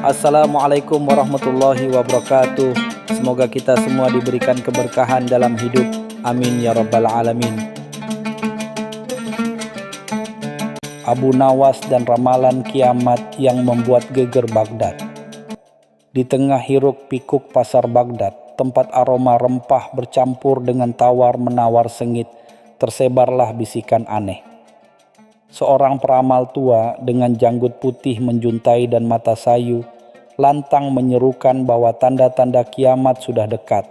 Assalamualaikum warahmatullahi wabarakatuh. Semoga kita semua diberikan keberkahan dalam hidup. Amin ya rabbal alamin. Abu Nawas dan ramalan kiamat yang membuat geger Baghdad. Di tengah hiruk pikuk pasar Baghdad, tempat aroma rempah bercampur dengan tawar-menawar sengit, tersebarlah bisikan aneh. Seorang peramal tua dengan janggut putih menjuntai dan mata sayu lantang menyerukan bahwa tanda-tanda kiamat sudah dekat.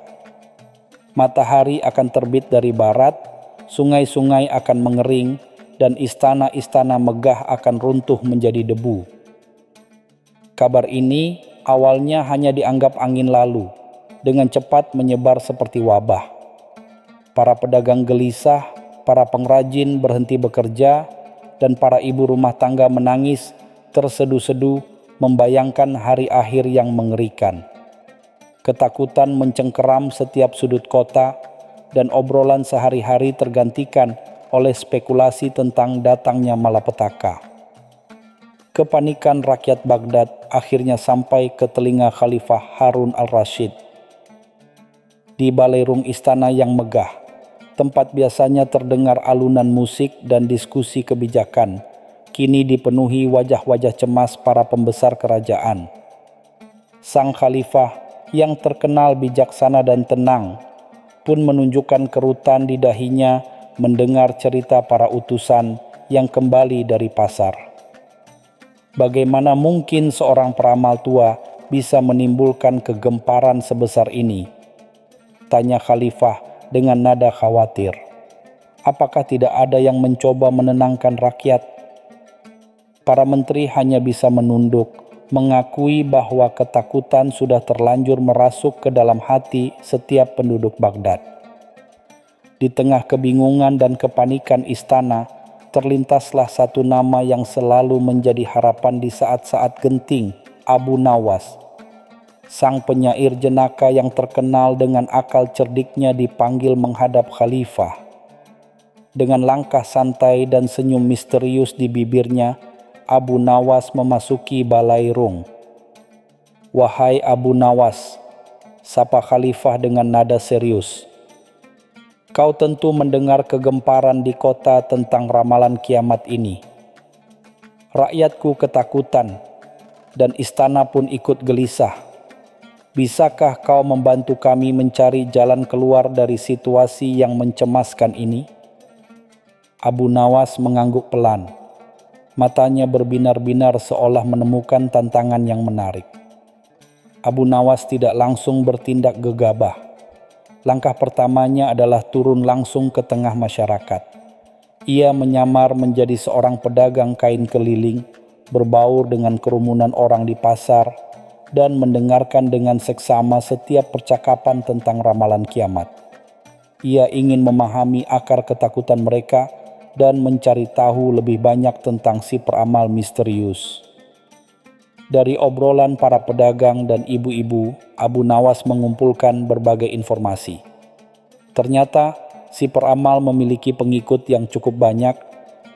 Matahari akan terbit dari barat, sungai-sungai akan mengering, dan istana-istana megah akan runtuh menjadi debu. Kabar ini awalnya hanya dianggap angin lalu, dengan cepat menyebar seperti wabah. Para pedagang gelisah, para pengrajin berhenti bekerja, dan para ibu rumah tangga menangis tersedu-sedu membayangkan hari akhir yang mengerikan. Ketakutan mencengkeram setiap sudut kota, dan obrolan sehari-hari tergantikan oleh spekulasi tentang datangnya malapetaka. Kepanikan rakyat Baghdad akhirnya sampai ke telinga Khalifah Harun al-Rashid. Di balerung istana yang megah, tempat biasanya terdengar alunan musik dan diskusi kebijakan, kini dipenuhi wajah-wajah cemas para pembesar kerajaan. Sang khalifah yang terkenal bijaksana dan tenang pun menunjukkan kerutan di dahinya mendengar cerita para utusan yang kembali dari pasar. Bagaimana mungkin seorang peramal tua bisa menimbulkan kegemparan sebesar ini? Tanya khalifah dengan nada khawatir. Apakah tidak ada yang mencoba menenangkan rakyat? Para menteri hanya bisa menunduk, mengakui bahwa ketakutan sudah terlanjur merasuk ke dalam hati setiap penduduk Baghdad. Di tengah kebingungan dan kepanikan istana, terlintaslah satu nama yang selalu menjadi harapan di saat-saat genting, Abu Nawas. Sang penyair jenaka yang terkenal dengan akal cerdiknya dipanggil menghadap khalifah. Dengan langkah santai dan senyum misterius di bibirnya, Abu Nawas memasuki balairung. "Wahai Abu Nawas," sapa khalifah dengan nada serius. "Kau tentu mendengar kegemparan di kota tentang ramalan kiamat ini. Rakyatku ketakutan, dan istana pun ikut gelisah. Bisakah kau membantu kami mencari jalan keluar dari situasi yang mencemaskan ini?" Abu Nawas mengangguk pelan. Matanya berbinar-binar seolah menemukan tantangan yang menarik. Abu Nawas tidak langsung bertindak gegabah. Langkah pertamanya adalah turun langsung ke tengah masyarakat. Ia menyamar menjadi seorang pedagang kain keliling, berbaur dengan kerumunan orang di pasar, dan mendengarkan dengan seksama setiap percakapan tentang ramalan kiamat. Ia ingin memahami akar ketakutan mereka dan mencari tahu lebih banyak tentang si peramal misterius. Dari obrolan para pedagang dan ibu-ibu, Abu Nawas mengumpulkan berbagai informasi. Ternyata si peramal memiliki pengikut yang cukup banyak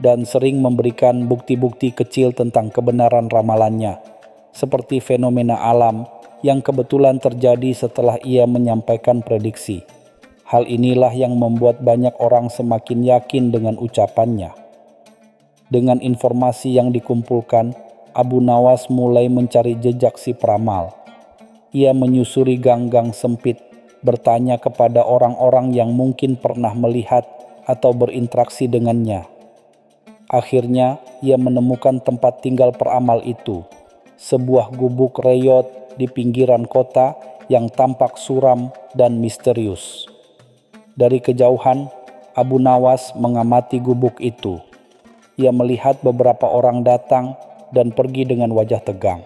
dan sering memberikan bukti-bukti kecil tentang kebenaran ramalannya, seperti fenomena alam yang kebetulan terjadi setelah ia menyampaikan prediksi. Hal inilah yang membuat banyak orang semakin yakin dengan ucapannya. Dengan informasi yang dikumpulkan, Abu Nawas mulai mencari jejak si peramal. Ia menyusuri gang-gang sempit, bertanya kepada orang-orang yang mungkin pernah melihat atau berinteraksi dengannya. Akhirnya, ia menemukan tempat tinggal peramal itu, sebuah gubuk reyot di pinggiran kota yang tampak suram dan misterius. Dari kejauhan, Abu Nawas mengamati gubuk itu. Ia melihat beberapa orang datang dan pergi dengan wajah tegang.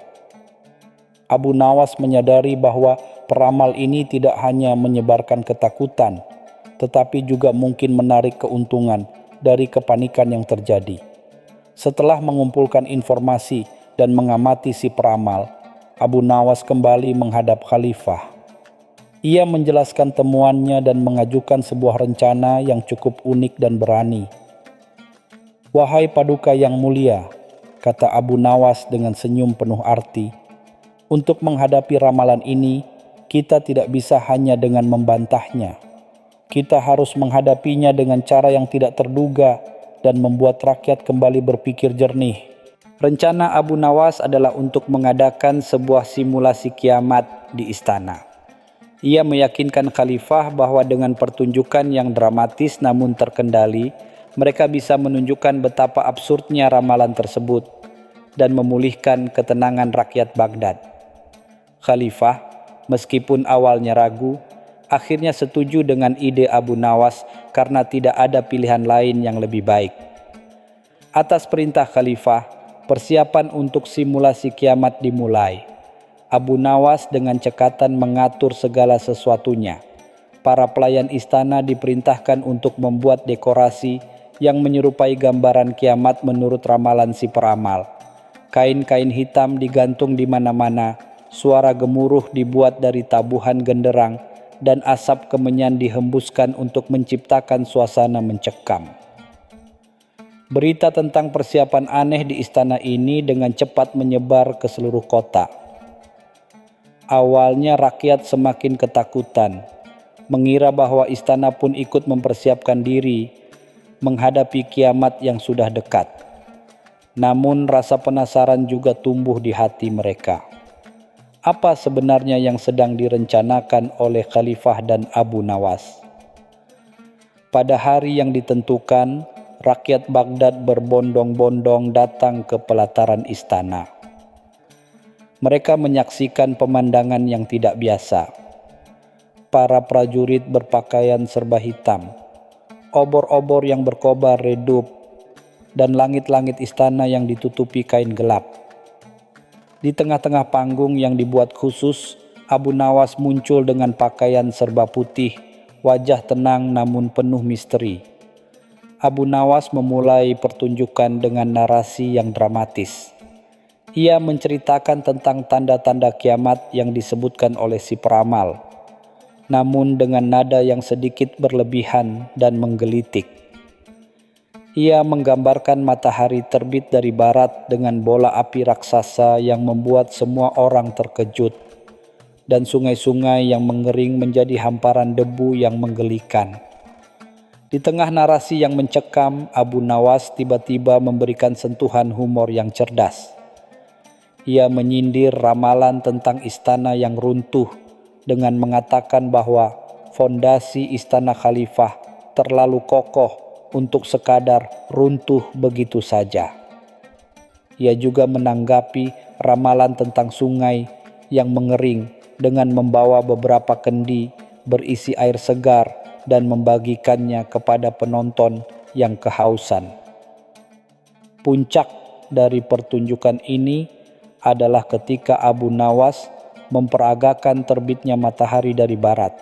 Abu Nawas menyadari bahwa peramal ini tidak hanya menyebarkan ketakutan, tetapi juga mungkin menarik keuntungan dari kepanikan yang terjadi. Setelah mengumpulkan informasi dan mengamati si peramal, Abu Nawas kembali menghadap khalifah. Ia menjelaskan temuannya dan mengajukan sebuah rencana yang cukup unik dan berani. "Wahai paduka yang mulia," kata Abu Nawas dengan senyum penuh arti, Untuk menghadapi ramalan ini, kita tidak bisa hanya dengan membantahnya. Kita harus menghadapinya dengan cara yang tidak terduga dan membuat rakyat kembali berpikir jernih. Rencana Abu Nawas adalah untuk mengadakan sebuah simulasi kiamat di istana. Ia meyakinkan khalifah bahwa dengan pertunjukan yang dramatis namun terkendali, mereka bisa menunjukkan betapa absurdnya ramalan tersebut dan memulihkan ketenangan rakyat Baghdad. Khalifah, meskipun awalnya ragu, akhirnya setuju dengan ide Abu Nawas karena tidak ada pilihan lain yang lebih baik. Atas perintah khalifah, persiapan untuk simulasi kiamat dimulai. Abu Nawas dengan cekatan mengatur segala sesuatunya. Para pelayan istana diperintahkan untuk membuat dekorasi yang menyerupai gambaran kiamat menurut ramalan si peramal. Kain-kain hitam digantung di mana-mana, suara gemuruh dibuat dari tabuhan genderang, dan asap kemenyan dihembuskan untuk menciptakan suasana mencekam. Berita tentang persiapan aneh di istana ini dengan cepat menyebar ke seluruh kota. Awalnya rakyat semakin ketakutan, mengira bahwa istana pun ikut mempersiapkan diri menghadapi kiamat yang sudah dekat. Namun rasa penasaran juga tumbuh di hati mereka. Apa sebenarnya yang sedang direncanakan oleh Khalifah dan Abu Nawas? Pada hari yang ditentukan, rakyat Baghdad berbondong-bondong datang ke pelataran istana. Mereka menyaksikan pemandangan yang tidak biasa. Para prajurit berpakaian serba hitam, obor-obor yang berkobar redup, dan langit-langit istana yang ditutupi kain gelap. Di tengah-tengah panggung yang dibuat khusus, Abu Nawas muncul dengan pakaian serba putih, wajah tenang namun penuh misteri. Abu Nawas memulai pertunjukan dengan narasi yang dramatis. Ia menceritakan tentang tanda-tanda kiamat yang disebutkan oleh si peramal, namun dengan nada yang sedikit berlebihan dan menggelitik. Ia menggambarkan matahari terbit dari barat dengan bola api raksasa yang membuat semua orang terkejut, dan sungai-sungai yang mengering menjadi hamparan debu yang menggelikan. Di tengah narasi yang mencekam, Abu Nawas tiba-tiba memberikan sentuhan humor yang cerdas. Ia menyindir ramalan tentang istana yang runtuh dengan mengatakan bahwa fondasi istana khalifah terlalu kokoh untuk sekadar runtuh begitu saja. Ia juga menanggapi ramalan tentang sungai yang mengering dengan membawa beberapa kendi berisi air segar dan membagikannya kepada penonton yang kehausan. Puncak dari pertunjukan ini adalah ketika Abu Nawas memperagakan terbitnya matahari dari barat.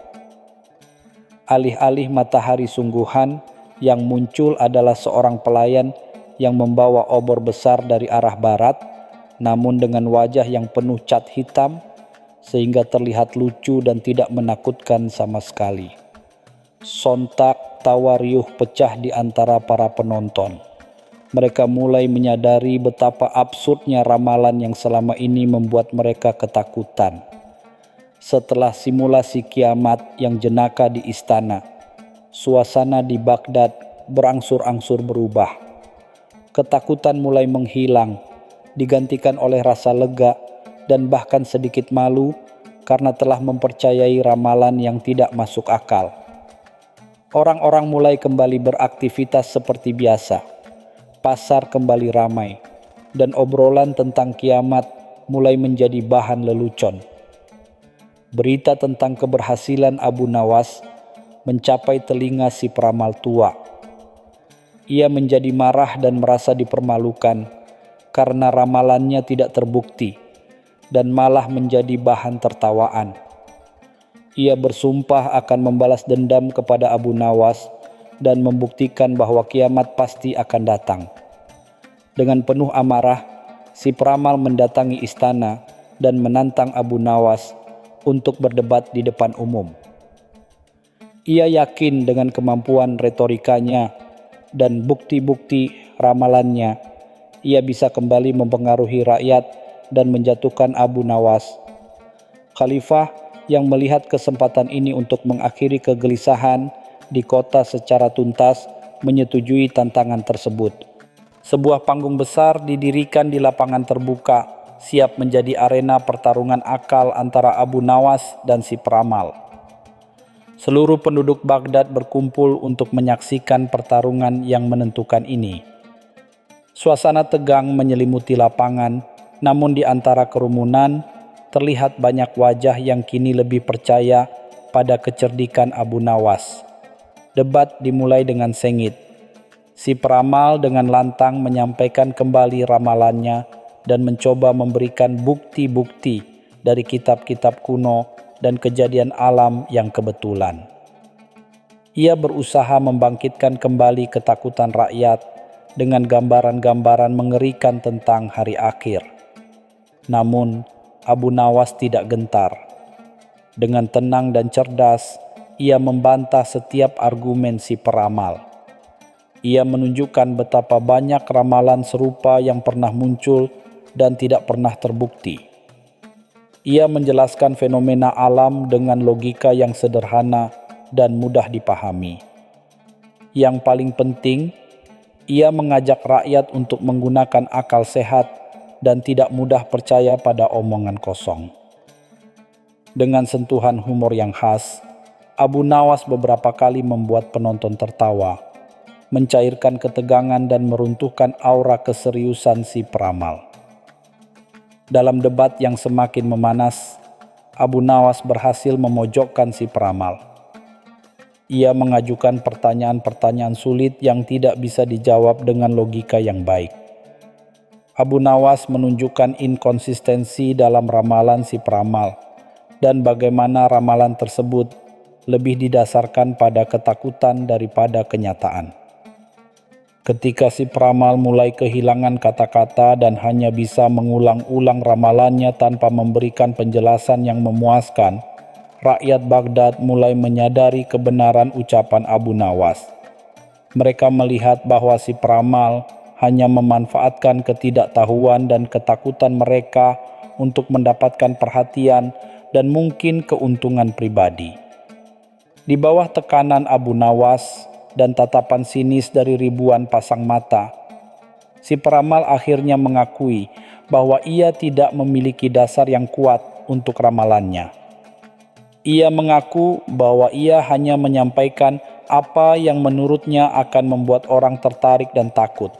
Alih-alih matahari sungguhan, yang muncul adalah seorang pelayan yang membawa obor besar dari arah barat, namun dengan wajah yang penuh cat hitam, sehingga terlihat lucu dan tidak menakutkan sama sekali. Sontak tawa riuh pecah di antara para penonton. Mereka mulai menyadari betapa absurdnya ramalan yang selama ini membuat mereka ketakutan. Setelah simulasi kiamat yang jenaka di istana, suasana di Baghdad berangsur-angsur berubah. Ketakutan mulai menghilang, digantikan oleh rasa lega dan bahkan sedikit malu karena telah mempercayai ramalan yang tidak masuk akal. Orang-orang mulai kembali beraktivitas seperti biasa. Pasar kembali ramai, dan obrolan tentang kiamat mulai menjadi bahan lelucon. Berita tentang keberhasilan Abu Nawas mencapai telinga si peramal tua. Ia menjadi marah dan merasa dipermalukan karena ramalannya tidak terbukti dan malah menjadi bahan tertawaan. Ia bersumpah akan membalas dendam kepada Abu Nawas dan membuktikan bahwa kiamat pasti akan datang. Dengan penuh amarah, si peramal mendatangi istana dan menantang Abu Nawas untuk berdebat di depan umum. Ia yakin dengan kemampuan retorikanya dan bukti-bukti ramalannya, ia bisa kembali mempengaruhi rakyat dan menjatuhkan Abu Nawas Khalifah yang melihat kesempatan ini untuk mengakhiri kegelisahan di kota secara tuntas menyetujui tantangan tersebut. Sebuah panggung besar didirikan di lapangan terbuka, siap menjadi arena pertarungan akal antara Abu Nawas dan si peramal. Seluruh penduduk Baghdad berkumpul untuk menyaksikan pertarungan yang menentukan ini. Suasana tegang menyelimuti lapangan, namun di antara kerumunan terlihat banyak wajah yang kini lebih percaya pada kecerdikan Abu Nawas. Debat dimulai dengan sengit. Si peramal dengan lantang menyampaikan kembali ramalannya dan mencoba memberikan bukti-bukti dari kitab-kitab kuno dan kejadian alam yang kebetulan. Ia berusaha membangkitkan kembali ketakutan rakyat dengan gambaran-gambaran mengerikan tentang hari akhir. Namun, Abu Nawas tidak gentar. Dengan tenang dan cerdas, ia membantah setiap argumen si peramal. Ia menunjukkan betapa banyak ramalan serupa yang pernah muncul dan tidak pernah terbukti. Ia menjelaskan fenomena alam dengan logika yang sederhana dan mudah dipahami. Yang paling penting, ia mengajak rakyat untuk menggunakan akal sehat dan tidak mudah percaya pada omongan kosong. Dengan sentuhan humor yang khas, Abu Nawas beberapa kali membuat penonton tertawa, mencairkan ketegangan dan meruntuhkan aura keseriusan si peramal. Dalam debat yang semakin memanas, Abu Nawas berhasil memojokkan si peramal. Ia mengajukan pertanyaan-pertanyaan sulit yang tidak bisa dijawab dengan logika yang baik. Abu Nawas menunjukkan inkonsistensi dalam ramalan si peramal dan bagaimana ramalan tersebut lebih didasarkan pada ketakutan daripada kenyataan. Ketika si peramal mulai kehilangan kata-kata dan hanya bisa mengulang-ulang ramalannya tanpa memberikan penjelasan yang memuaskan, rakyat Baghdad mulai menyadari kebenaran ucapan Abu Nawas. Mereka melihat bahwa si peramal hanya memanfaatkan ketidaktahuan dan ketakutan mereka untuk mendapatkan perhatian dan mungkin keuntungan pribadi. Di bawah tekanan Abu Nawas dan tatapan sinis dari ribuan pasang mata, si peramal akhirnya mengakui bahwa ia tidak memiliki dasar yang kuat untuk ramalannya. Ia mengaku bahwa ia hanya menyampaikan apa yang menurutnya akan membuat orang tertarik dan takut.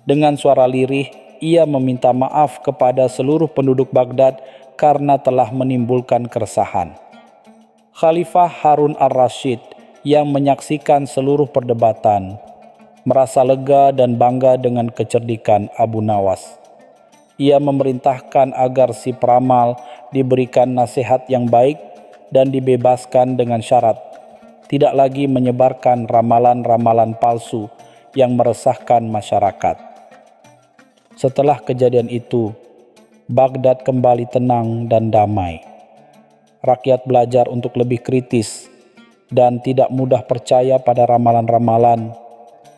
Dengan suara lirih, ia meminta maaf kepada seluruh penduduk Baghdad karena telah menimbulkan keresahan. Khalifah Harun ar-Rasyid yang menyaksikan seluruh perdebatan merasa lega dan bangga dengan kecerdikan Abu Nawas. Ia memerintahkan agar si peramal diberikan nasihat yang baik dan dibebaskan dengan syarat tidak lagi menyebarkan ramalan-ramalan palsu yang meresahkan masyarakat. Setelah kejadian itu, Baghdad kembali tenang dan damai. Rakyat belajar untuk lebih kritis dan tidak mudah percaya pada ramalan-ramalan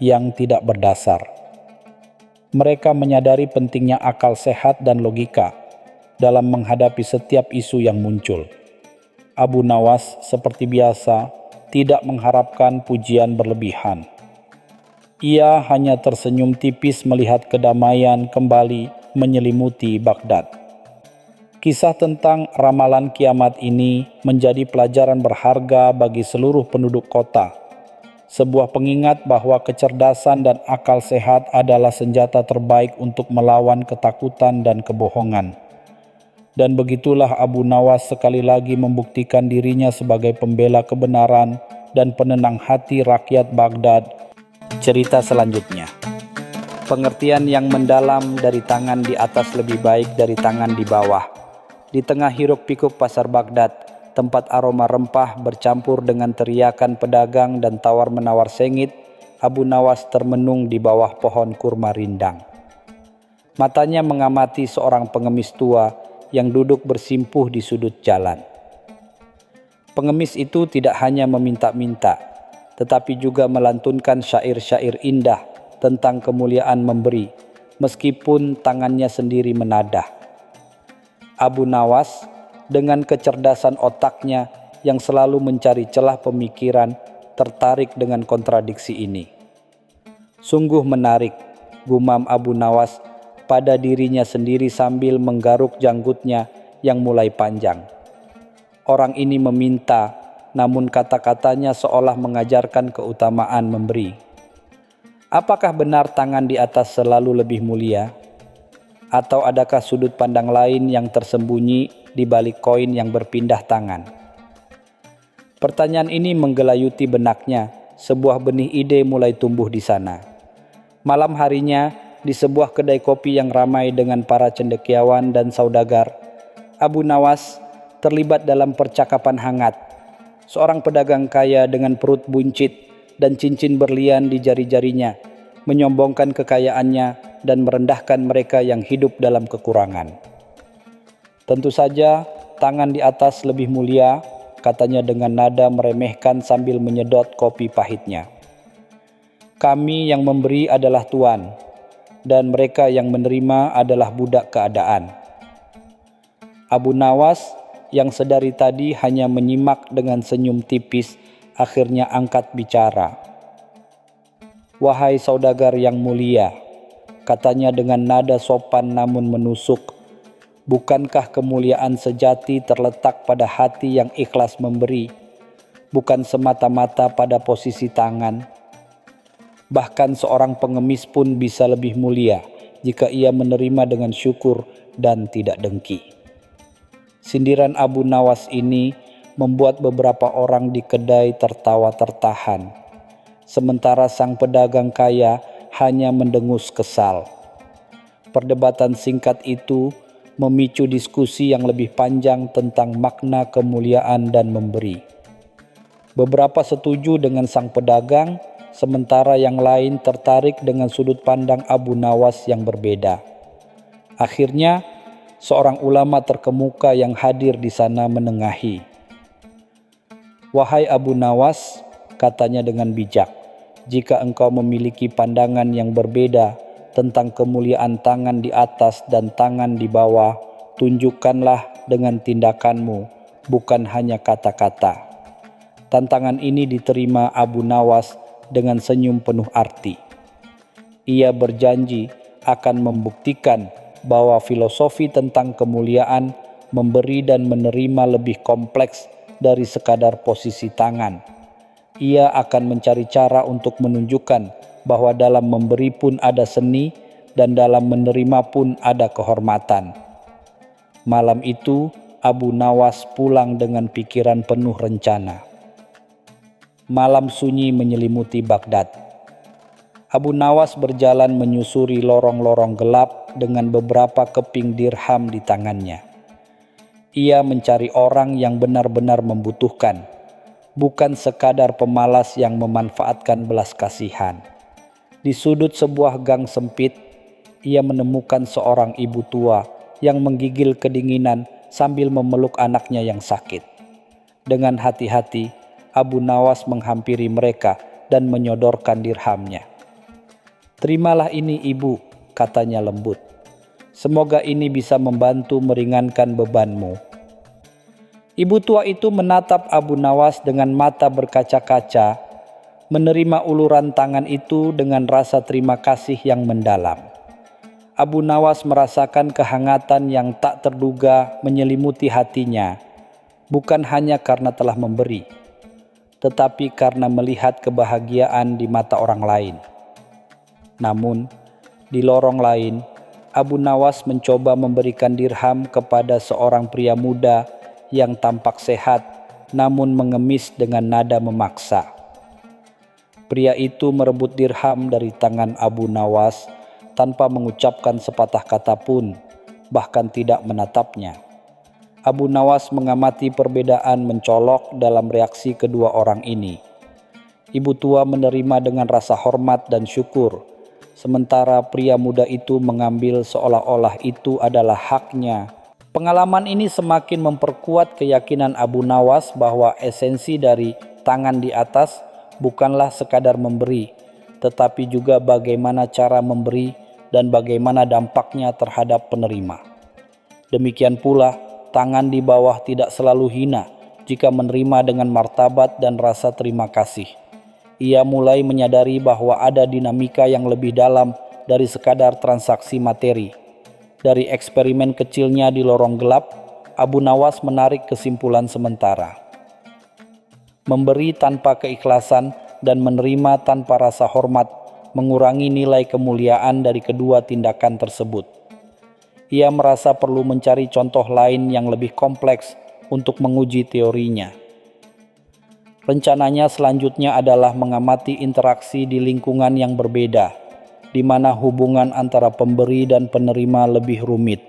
yang tidak berdasar. Mereka menyadari pentingnya akal sehat dan logika dalam menghadapi setiap isu yang muncul. Abu Nawas seperti biasa tidak mengharapkan pujian berlebihan. Ia hanya tersenyum tipis melihat kedamaian kembali menyelimuti Baghdad. Kisah tentang ramalan kiamat ini menjadi pelajaran berharga bagi seluruh penduduk kota. Sebuah pengingat bahwa kecerdasan dan akal sehat adalah senjata terbaik untuk melawan ketakutan dan kebohongan. Dan begitulah Abu Nawas sekali lagi membuktikan dirinya sebagai pembela kebenaran dan penenang hati rakyat Baghdad. Cerita selanjutnya. Pengertian yang mendalam dari tangan di atas lebih baik dari tangan di bawah. Di tengah hiruk-pikuk pasar Baghdad, tempat aroma rempah bercampur dengan teriakan pedagang dan tawar-menawar sengit, Abu Nawas termenung di bawah pohon kurma rindang. Matanya mengamati seorang pengemis tua yang duduk bersimpuh di sudut jalan. Pengemis itu tidak hanya meminta-minta, tetapi juga melantunkan syair-syair indah tentang kemuliaan memberi, meskipun tangannya sendiri menadah. Abu Nawas dengan kecerdasan otaknya yang selalu mencari celah pemikiran, tertarik dengan kontradiksi ini. Sungguh menarik, gumam Abu Nawas pada dirinya sendiri sambil menggaruk janggutnya yang mulai panjang. Orang ini meminta, namun kata-katanya seolah mengajarkan keutamaan memberi. Apakah benar tangan di atas selalu lebih mulia? Atau adakah sudut pandang lain yang tersembunyi di balik koin yang berpindah tangan? Pertanyaan ini menggelayuti benaknya, sebuah benih ide mulai tumbuh di sana. Malam harinya, di sebuah kedai kopi yang ramai dengan para cendekiawan dan saudagar, Abu Nawas terlibat dalam percakapan hangat. Seorang pedagang kaya dengan perut buncit dan cincin berlian di jari-jarinya, menyombongkan kekayaannya dan merendahkan mereka yang hidup dalam kekurangan. Tentu saja, tangan di atas lebih mulia, katanya dengan nada meremehkan sambil menyedot kopi pahitnya. Kami yang memberi adalah tuan, dan mereka yang menerima adalah budak keadaan. Abu Nawas yang sedari tadi hanya menyimak dengan senyum tipis, akhirnya angkat bicara. Wahai saudagar yang mulia, katanya dengan nada sopan namun menusuk, bukankah kemuliaan sejati terletak pada hati yang ikhlas memberi, bukan semata-mata pada posisi tangan? Bahkan seorang pengemis pun bisa lebih mulia jika ia menerima dengan syukur dan tidak dengki. Sindiran Abu Nawas ini membuat beberapa orang di kedai tertawa tertahan, sementara sang pedagang kaya hanya mendengus kesal. Perdebatan singkat itu memicu diskusi yang lebih panjang tentang makna kemuliaan dan memberi. Beberapa setuju dengan sang pedagang, sementara yang lain tertarik dengan sudut pandang Abu Nawas yang berbeda. Akhirnya, seorang ulama terkemuka yang hadir di sana menengahi. Wahai Abu Nawas, katanya dengan bijak, jika engkau memiliki pandangan yang berbeda tentang kemuliaan tangan di atas dan tangan di bawah, tunjukkanlah dengan tindakanmu, bukan hanya kata-kata. Tantangan ini diterima Abu Nawas dengan senyum penuh arti. Ia berjanji akan membuktikan bahwa filosofi tentang kemuliaan, memberi dan menerima lebih kompleks dari sekadar posisi tangan. Ia akan mencari cara untuk menunjukkan bahwa dalam memberi pun ada seni dan dalam menerima pun ada kehormatan. Malam itu Abu Nawas pulang dengan pikiran penuh rencana. Malam sunyi menyelimuti Baghdad. Abu Nawas berjalan menyusuri lorong-lorong gelap dengan beberapa keping dirham di tangannya. Ia mencari orang yang benar-benar membutuhkan, bukan sekadar pemalas yang memanfaatkan belas kasihan. Di sudut sebuah gang sempit, ia menemukan seorang ibu tua yang menggigil kedinginan sambil memeluk anaknya yang sakit. Dengan hati-hati, Abu Nawas menghampiri mereka dan menyodorkan dirhamnya. Terimalah ini ibu, katanya lembut. Semoga ini bisa membantu meringankan bebanmu. Ibu tua itu menatap Abu Nawas dengan mata berkaca-kaca, menerima uluran tangan itu dengan rasa terima kasih yang mendalam. Abu Nawas merasakan kehangatan yang tak terduga menyelimuti hatinya, bukan hanya karena telah memberi, tetapi karena melihat kebahagiaan di mata orang lain. Namun, di lorong lain, Abu Nawas mencoba memberikan dirham kepada seorang pria muda yang tampak sehat namun mengemis dengan nada memaksa. Pria itu merebut dirham dari tangan Abu Nawas tanpa mengucapkan sepatah kata pun, bahkan tidak menatapnya. Abu Nawas mengamati perbedaan mencolok dalam reaksi kedua orang ini. Ibu tua menerima dengan rasa hormat dan syukur, sementara pria muda itu mengambil seolah-olah itu adalah haknya. Pengalaman ini semakin memperkuat keyakinan Abu Nawas bahwa esensi dari tangan di atas bukanlah sekadar memberi, tetapi juga bagaimana cara memberi dan bagaimana dampaknya terhadap penerima. Demikian pula tangan di bawah tidak selalu hina jika menerima dengan martabat dan rasa terima kasih. Ia mulai menyadari bahwa ada dinamika yang lebih dalam dari sekadar transaksi materi. Dari eksperimen kecilnya di lorong gelap, Abu Nawas menarik kesimpulan sementara. Memberi tanpa keikhlasan dan menerima tanpa rasa hormat mengurangi nilai kemuliaan dari kedua tindakan tersebut. Ia merasa perlu mencari contoh lain yang lebih kompleks untuk menguji teorinya. Rencananya selanjutnya adalah mengamati interaksi di lingkungan yang berbeda, di mana hubungan antara pemberi dan penerima lebih rumit.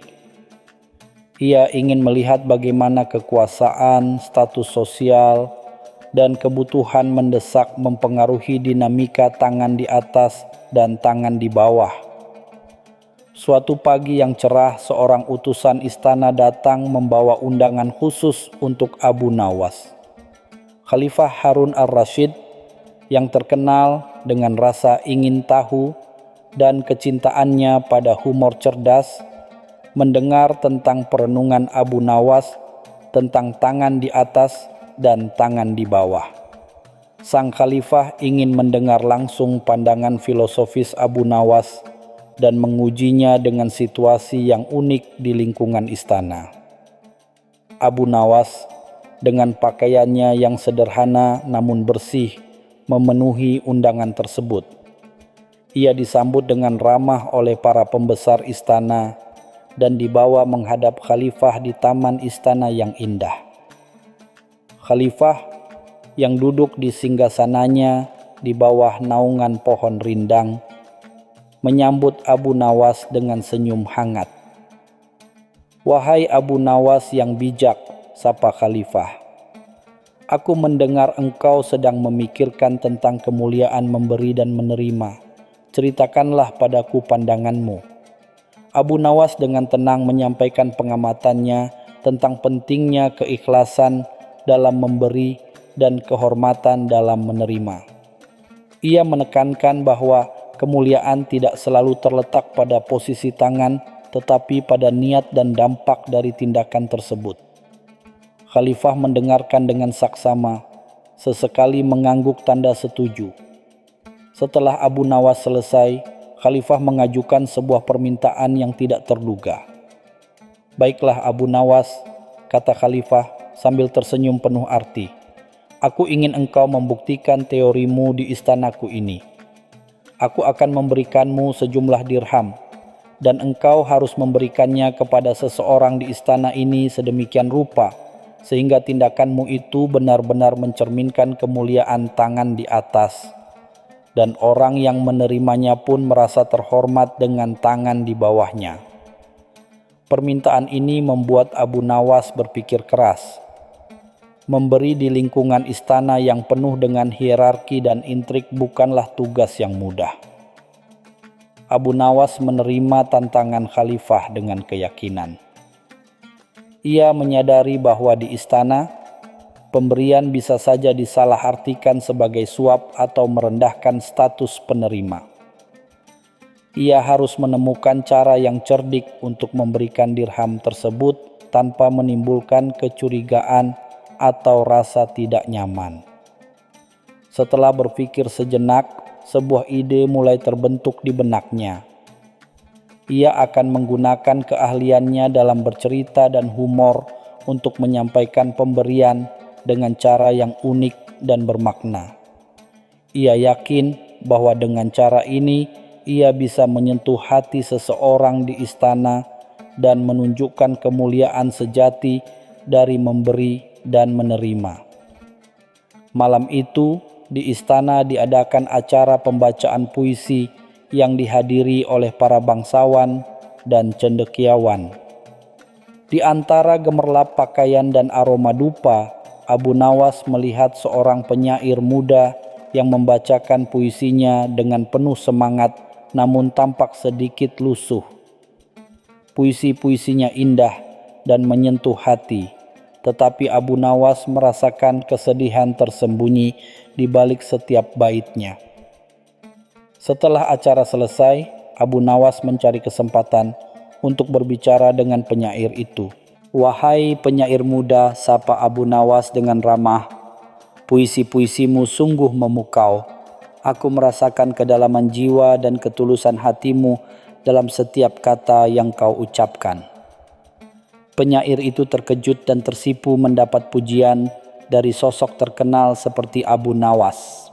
Ia ingin melihat bagaimana kekuasaan, status sosial, dan kebutuhan mendesak mempengaruhi dinamika tangan di atas dan tangan di bawah. Suatu pagi yang cerah, seorang utusan istana datang membawa undangan khusus untuk Abu Nawas. Khalifah Harun al-Rashid yang terkenal dengan rasa ingin tahu dan kecintaannya pada humor cerdas, mendengar tentang perenungan Abu Nawas tentang tangan di atas dan tangan di bawah. Sang khalifah ingin mendengar langsung pandangan filosofis Abu Nawas dan mengujinya dengan situasi yang unik di lingkungan istana. Abu Nawas dengan pakaiannya yang sederhana namun bersih memenuhi undangan tersebut. Ia disambut dengan ramah oleh para pembesar istana dan dibawa menghadap khalifah di taman istana yang indah. Khalifah yang duduk di singgasananya di bawah naungan pohon rindang menyambut Abu Nawas dengan senyum hangat. "Wahai Abu Nawas yang bijak," sapa khalifah, "aku mendengar engkau sedang memikirkan tentang kemuliaan memberi dan menerima. Ceritakanlah padaku pandanganmu." Abu Nawas dengan tenang menyampaikan pengamatannya tentang pentingnya keikhlasan dalam memberi dan kehormatan dalam menerima. Ia menekankan bahwa kemuliaan tidak selalu terletak pada posisi tangan, tetapi pada niat dan dampak dari tindakan tersebut. Khalifah mendengarkan dengan saksama, sesekali mengangguk tanda setuju. Setelah Abu Nawas selesai, Khalifah mengajukan sebuah permintaan yang tidak terduga. "Baiklah Abu Nawas," kata Khalifah sambil tersenyum penuh arti. "Aku ingin engkau membuktikan teorimu di istanaku ini. Aku akan memberikanmu sejumlah dirham, dan engkau harus memberikannya kepada seseorang di istana ini sedemikian rupa, sehingga tindakanmu itu benar-benar mencerminkan kemuliaan tangan di atas, dan orang yang menerimanya pun merasa terhormat dengan tangan di bawahnya." Permintaan ini membuat Abu Nawas berpikir keras. Memberi di lingkungan istana yang penuh dengan hierarki dan intrik bukanlah tugas yang mudah. Abu Nawas menerima tantangan khalifah dengan keyakinan. Ia menyadari bahwa di istana, pemberian bisa saja disalahartikan sebagai suap atau merendahkan status penerima. Ia harus menemukan cara yang cerdik untuk memberikan dirham tersebut tanpa menimbulkan kecurigaan atau rasa tidak nyaman. Setelah berpikir sejenak, sebuah ide mulai terbentuk di benaknya. Ia akan menggunakan keahliannya dalam bercerita dan humor untuk menyampaikan pemberian dengan cara yang unik dan bermakna. Ia yakin bahwa dengan cara ini ia bisa menyentuh hati seseorang di istana dan menunjukkan kemuliaan sejati dari memberi dan menerima. Malam itu di istana diadakan acara pembacaan puisi yang dihadiri oleh para bangsawan dan cendekiawan. Di antara gemerlap pakaian dan aroma dupa, Abu Nawas melihat seorang penyair muda yang membacakan puisinya dengan penuh semangat namun tampak sedikit lusuh. Puisi-puisinya indah dan menyentuh hati, tetapi Abu Nawas merasakan kesedihan tersembunyi di balik setiap baitnya. Setelah acara selesai, Abu Nawas mencari kesempatan untuk berbicara dengan penyair itu. "Wahai penyair muda," sapa Abu Nawas dengan ramah, "puisi-puisimu sungguh memukau. Aku merasakan kedalaman jiwa dan ketulusan hatimu dalam setiap kata yang kau ucapkan." Penyair itu terkejut dan tersipu mendapat pujian dari sosok terkenal seperti Abu Nawas.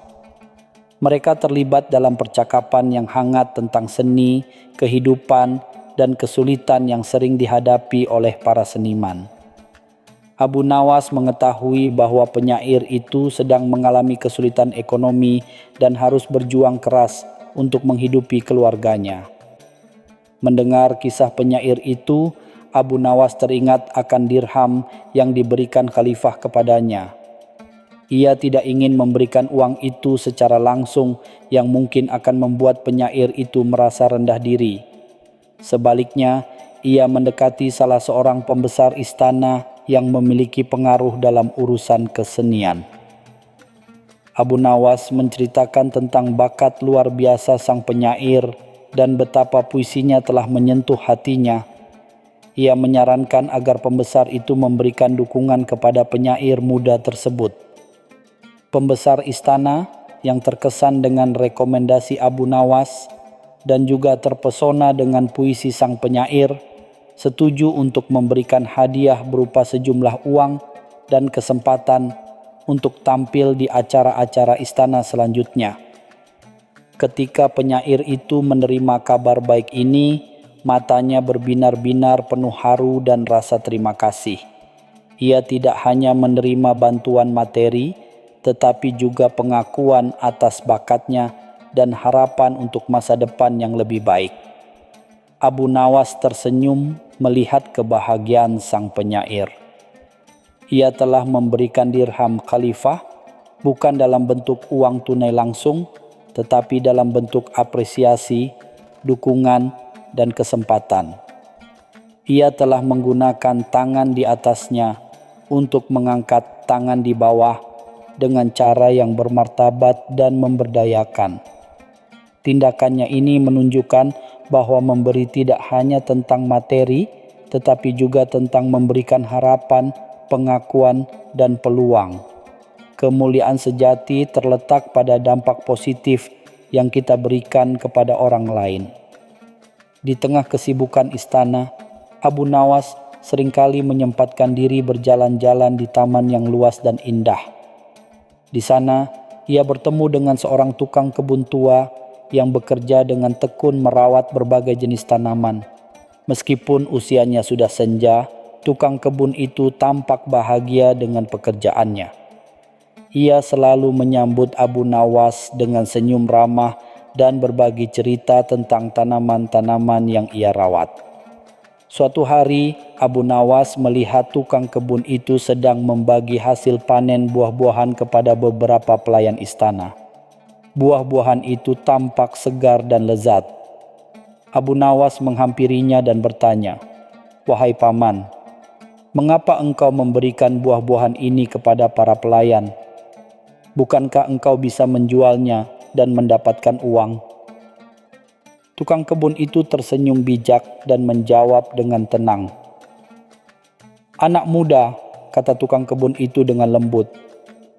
Mereka terlibat dalam percakapan yang hangat tentang seni, kehidupan, dan kesulitan yang sering dihadapi oleh para seniman. Abu Nawas mengetahui bahwa penyair itu sedang mengalami kesulitan ekonomi dan harus berjuang keras untuk menghidupi keluarganya. Mendengar kisah penyair itu, Abu Nawas teringat akan dirham yang diberikan khalifah kepadanya. Ia tidak ingin memberikan uang itu secara langsung yang mungkin akan membuat penyair itu merasa rendah diri. Sebaliknya, ia mendekati salah seorang pembesar istana yang memiliki pengaruh dalam urusan kesenian. Abu Nawas menceritakan tentang bakat luar biasa sang penyair dan betapa puisinya telah menyentuh hatinya. Ia menyarankan agar pembesar itu memberikan dukungan kepada penyair muda tersebut. Pembesar istana yang terkesan dengan rekomendasi Abu Nawas dan juga terpesona dengan puisi sang penyair, setuju untuk memberikan hadiah berupa sejumlah uang dan kesempatan untuk tampil di acara-acara istana selanjutnya. Ketika penyair itu menerima kabar baik ini, matanya berbinar-binar penuh haru dan rasa terima kasih. Ia tidak hanya menerima bantuan materi, tetapi juga pengakuan atas bakatnya dan harapan untuk masa depan yang lebih baik. Abu Nawas tersenyum melihat kebahagiaan sang penyair. Ia telah memberikan dirham khalifah bukan dalam bentuk uang tunai langsung, tetapi dalam bentuk apresiasi, dukungan, dan kesempatan. Ia telah menggunakan tangan di atasnya untuk mengangkat tangan di bawah dengan cara yang bermartabat dan memberdayakan. Tindakannya ini menunjukkan bahwa memberi tidak hanya tentang materi, tetapi juga tentang memberikan harapan, pengakuan, dan peluang. Kemuliaan sejati terletak pada dampak positif yang kita berikan kepada orang lain. Di tengah kesibukan istana, Abu Nawas seringkali menyempatkan diri berjalan-jalan di taman yang luas dan indah. Di sana, ia bertemu dengan seorang tukang kebun tua yang bekerja dengan tekun merawat berbagai jenis tanaman. Meskipun usianya sudah senja, tukang kebun itu tampak bahagia dengan pekerjaannya. Ia selalu menyambut Abu Nawas dengan senyum ramah dan berbagi cerita tentang tanaman-tanaman yang ia rawat. Suatu hari, Abu Nawas melihat tukang kebun itu sedang membagi hasil panen buah-buahan kepada beberapa pelayan istana. Buah-buahan itu tampak segar dan lezat. Abu Nawas menghampirinya dan bertanya, "Wahai paman, mengapa engkau memberikan buah-buahan ini kepada para pelayan? Bukankah engkau bisa menjualnya dan mendapatkan uang?" Tukang kebun itu tersenyum bijak dan menjawab dengan tenang. "Anak muda," kata tukang kebun itu dengan lembut,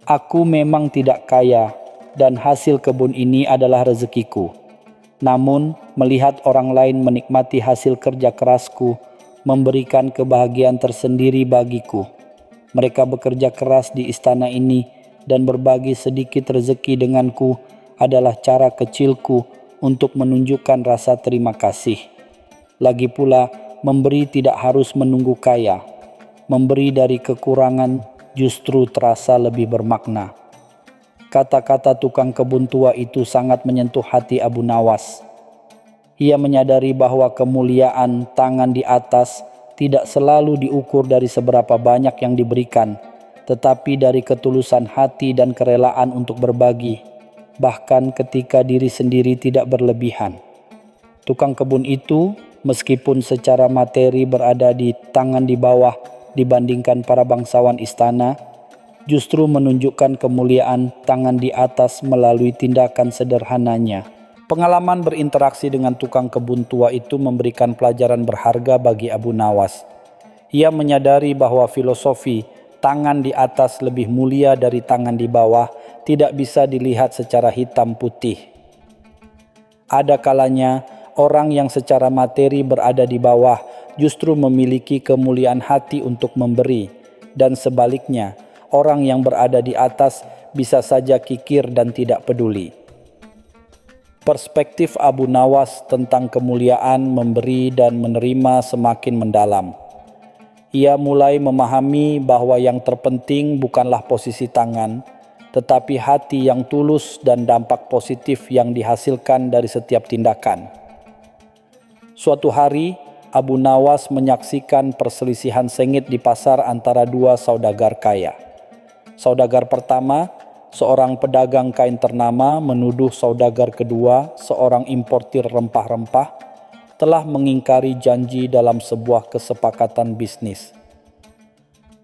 "aku memang tidak kaya dan hasil kebun ini adalah rezekiku. Namun, melihat orang lain menikmati hasil kerja kerasku memberikan kebahagiaan tersendiri bagiku. Mereka bekerja keras di istana ini dan berbagi sedikit rezeki denganku adalah cara kecilku untuk menunjukkan rasa terima kasih. Lagi pula, memberi tidak harus menunggu kaya. Memberi dari kekurangan justru terasa lebih bermakna." Kata-kata tukang kebun tua itu sangat menyentuh hati Abu Nawas. Ia menyadari bahwa kemuliaan tangan di atas tidak selalu diukur dari seberapa banyak yang diberikan, tetapi dari ketulusan hati dan kerelaan untuk berbagi, bahkan ketika diri sendiri tidak berlebihan. Tukang kebun itu, meskipun secara materi berada di tangan di bawah dibandingkan para bangsawan istana, justru menunjukkan kemuliaan tangan di atas melalui tindakan sederhananya. Pengalaman berinteraksi dengan tukang kebun tua itu memberikan pelajaran berharga bagi Abu Nawas. Ia menyadari bahwa filosofi tangan di atas lebih mulia dari tangan di bawah tidak bisa dilihat secara hitam putih. Ada kalanya orang yang secara materi berada di bawah justru memiliki kemuliaan hati untuk memberi, dan sebaliknya, orang yang berada di atas bisa saja kikir dan tidak peduli. Perspektif Abu Nawas tentang kemuliaan memberi dan menerima semakin mendalam. Ia mulai memahami bahwa yang terpenting bukanlah posisi tangan, tetapi hati yang tulus dan dampak positif yang dihasilkan dari setiap tindakan. Suatu hari, Abu Nawas menyaksikan perselisihan sengit di pasar antara dua saudagar kaya. Saudagar pertama, seorang pedagang kain ternama, menuduh saudagar kedua, seorang importir rempah-rempah, telah mengingkari janji dalam sebuah kesepakatan bisnis.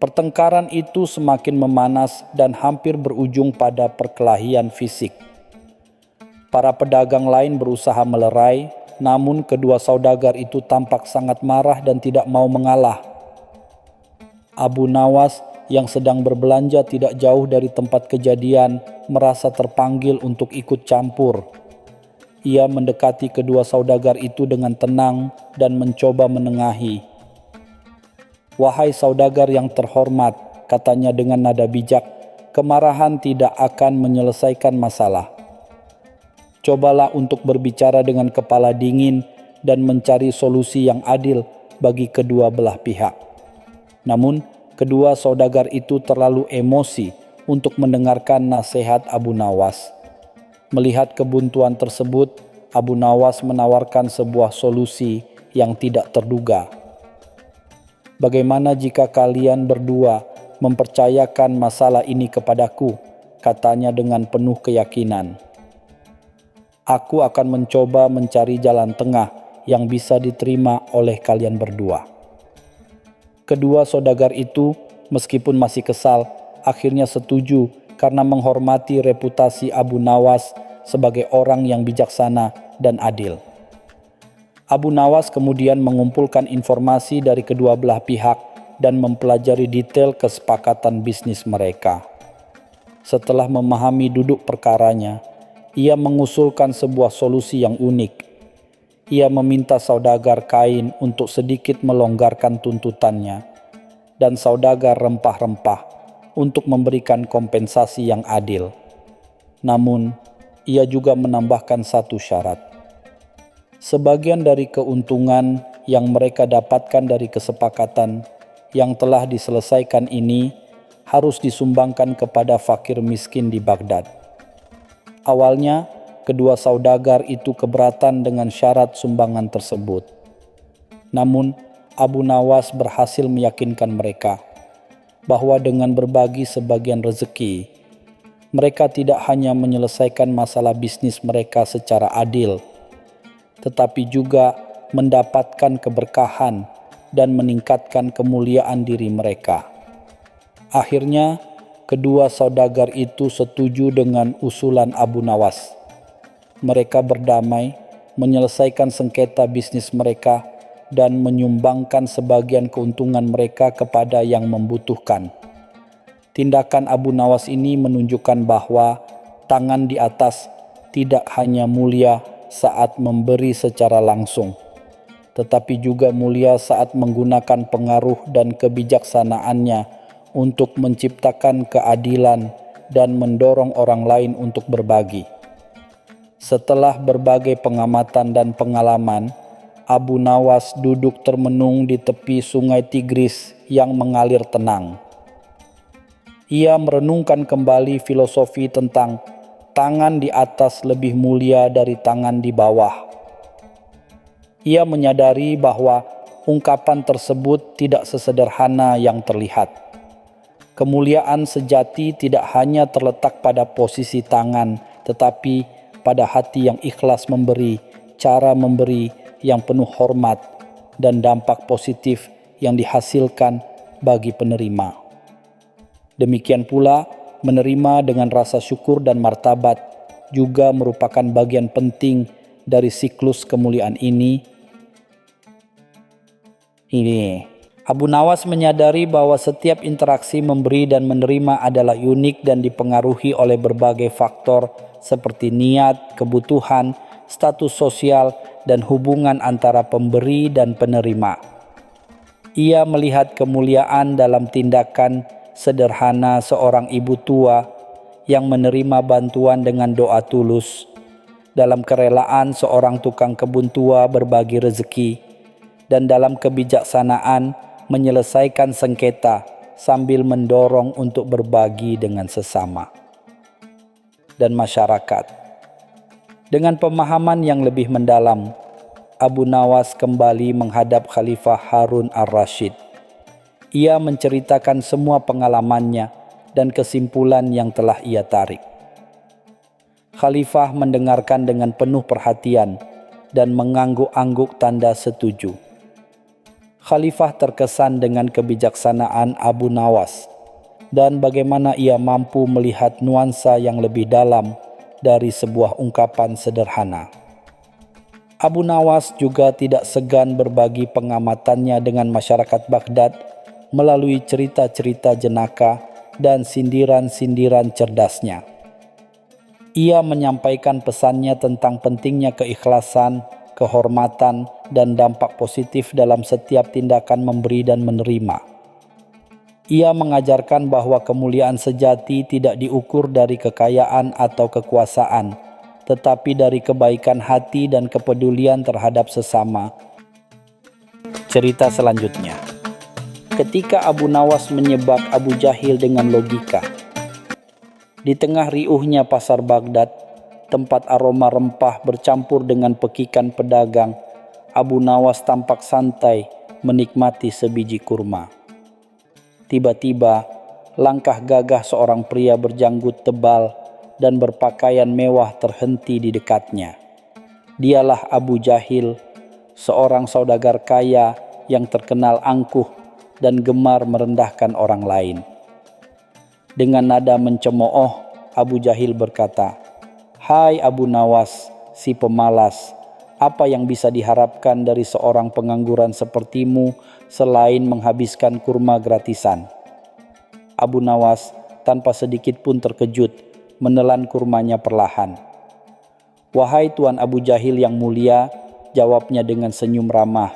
Pertengkaran itu semakin memanas dan hampir berujung pada perkelahian fisik. Para pedagang lain berusaha melerai, namun kedua saudagar itu tampak sangat marah dan tidak mau mengalah. Abu Nawas yang sedang berbelanja tidak jauh dari tempat kejadian merasa terpanggil untuk ikut campur. Ia mendekati kedua saudagar itu dengan tenang dan mencoba menengahi. "Wahai saudagar yang terhormat," katanya dengan nada bijak, "kemarahan tidak akan menyelesaikan masalah. Cobalah untuk berbicara dengan kepala dingin dan mencari solusi yang adil bagi kedua belah pihak." Namun, kedua saudagar itu terlalu emosi untuk mendengarkan nasihat Abu Nawas. Melihat kebuntuan tersebut, Abu Nawas menawarkan sebuah solusi yang tidak terduga. "Bagaimana jika kalian berdua mempercayakan masalah ini kepadaku?" katanya dengan penuh keyakinan. "Aku akan mencoba mencari jalan tengah yang bisa diterima oleh kalian berdua." Kedua saudagar itu, meskipun masih kesal, akhirnya setuju karena menghormati reputasi Abu Nawas sebagai orang yang bijaksana dan adil. Abu Nawas kemudian mengumpulkan informasi dari kedua belah pihak dan mempelajari detail kesepakatan bisnis mereka. Setelah memahami duduk perkaranya, ia mengusulkan sebuah solusi yang unik. Ia meminta saudagar kain untuk sedikit melonggarkan tuntutannya, dan saudagar rempah-rempah untuk memberikan kompensasi yang adil. Namun, ia juga menambahkan satu syarat. Sebagian dari keuntungan yang mereka dapatkan dari kesepakatan yang telah diselesaikan ini harus disumbangkan kepada fakir miskin di Baghdad. Awalnya, kedua saudagar itu keberatan dengan syarat sumbangan tersebut. Namun, Abu Nawas berhasil meyakinkan mereka bahwa dengan berbagi sebagian rezeki, mereka tidak hanya menyelesaikan masalah bisnis mereka secara adil, tetapi juga mendapatkan keberkahan dan meningkatkan kemuliaan diri mereka. Akhirnya, kedua saudagar itu setuju dengan usulan Abu Nawas. Mereka berdamai, menyelesaikan sengketa bisnis mereka, dan menyumbangkan sebagian keuntungan mereka kepada yang membutuhkan. Tindakan Abu Nawas ini menunjukkan bahwa tangan di atas tidak hanya mulia saat memberi secara langsung, tetapi juga mulia saat menggunakan pengaruh dan kebijaksanaannya untuk menciptakan keadilan dan mendorong orang lain untuk berbagi. Setelah berbagai pengamatan dan pengalaman, Abu Nawas duduk termenung di tepi sungai Tigris yang mengalir tenang. Ia merenungkan kembali filosofi tentang tangan di atas lebih mulia dari tangan di bawah. Ia menyadari bahwa ungkapan tersebut tidak sesederhana yang terlihat. Kemuliaan sejati tidak hanya terletak pada posisi tangan, tetapi pada hati yang ikhlas memberi, cara memberi yang penuh hormat, dan dampak positif yang dihasilkan bagi penerima. Demikian pula, menerima dengan rasa syukur dan martabat juga merupakan bagian penting dari siklus kemuliaan ini. Abu Nawas menyadari bahwa setiap interaksi memberi dan menerima adalah unik dan dipengaruhi oleh berbagai faktor seperti niat, kebutuhan, status sosial, dan hubungan antara pemberi dan penerima. Ia melihat kemuliaan dalam tindakan sederhana seorang ibu tua yang menerima bantuan dengan doa tulus, dalam kerelaan seorang tukang kebun tua berbagi rezeki, dan dalam kebijaksanaan menyelesaikan sengketa sambil mendorong untuk berbagi dengan sesama dan masyarakat. Dengan pemahaman yang lebih mendalam, Abu Nawas kembali menghadap Khalifah Harun ar-Rasyid. Ia menceritakan semua pengalamannya dan kesimpulan yang telah ia tarik. Khalifah mendengarkan dengan penuh perhatian dan mengangguk-angguk tanda setuju. Khalifah terkesan dengan kebijaksanaan Abu Nawas dan bagaimana ia mampu melihat nuansa yang lebih dalam dari sebuah ungkapan sederhana. Abu Nawas juga tidak segan berbagi pengamatannya dengan masyarakat Baghdad melalui cerita-cerita jenaka dan sindiran-sindiran cerdasnya. Ia menyampaikan pesannya tentang pentingnya keikhlasan, kehormatan, dan dampak positif dalam setiap tindakan memberi dan menerima. Ia mengajarkan bahwa kemuliaan sejati tidak diukur dari kekayaan atau kekuasaan, tetapi dari kebaikan hati dan kepedulian terhadap sesama. Cerita selanjutnya. Ketika Abu Nawas menyebak Abu Jahil dengan logika. Di tengah riuhnya pasar Baghdad, tempat aroma rempah bercampur dengan pekikan pedagang, Abu Nawas tampak santai menikmati sebiji kurma. Tiba-tiba, langkah gagah seorang pria berjanggut tebal dan berpakaian mewah terhenti di dekatnya. Dialah Abu Jahil, seorang saudagar kaya yang terkenal angkuh dan gemar merendahkan orang lain. Dengan nada mencemooh, Abu Jahil berkata, "Hai Abu Nawas, si pemalas, apa yang bisa diharapkan dari seorang pengangguran sepertimu selain menghabiskan kurma gratisan?" Abu Nawas tanpa sedikit pun terkejut menelan kurmanya perlahan. "Wahai Tuan Abu Jahil yang mulia," jawabnya dengan senyum ramah,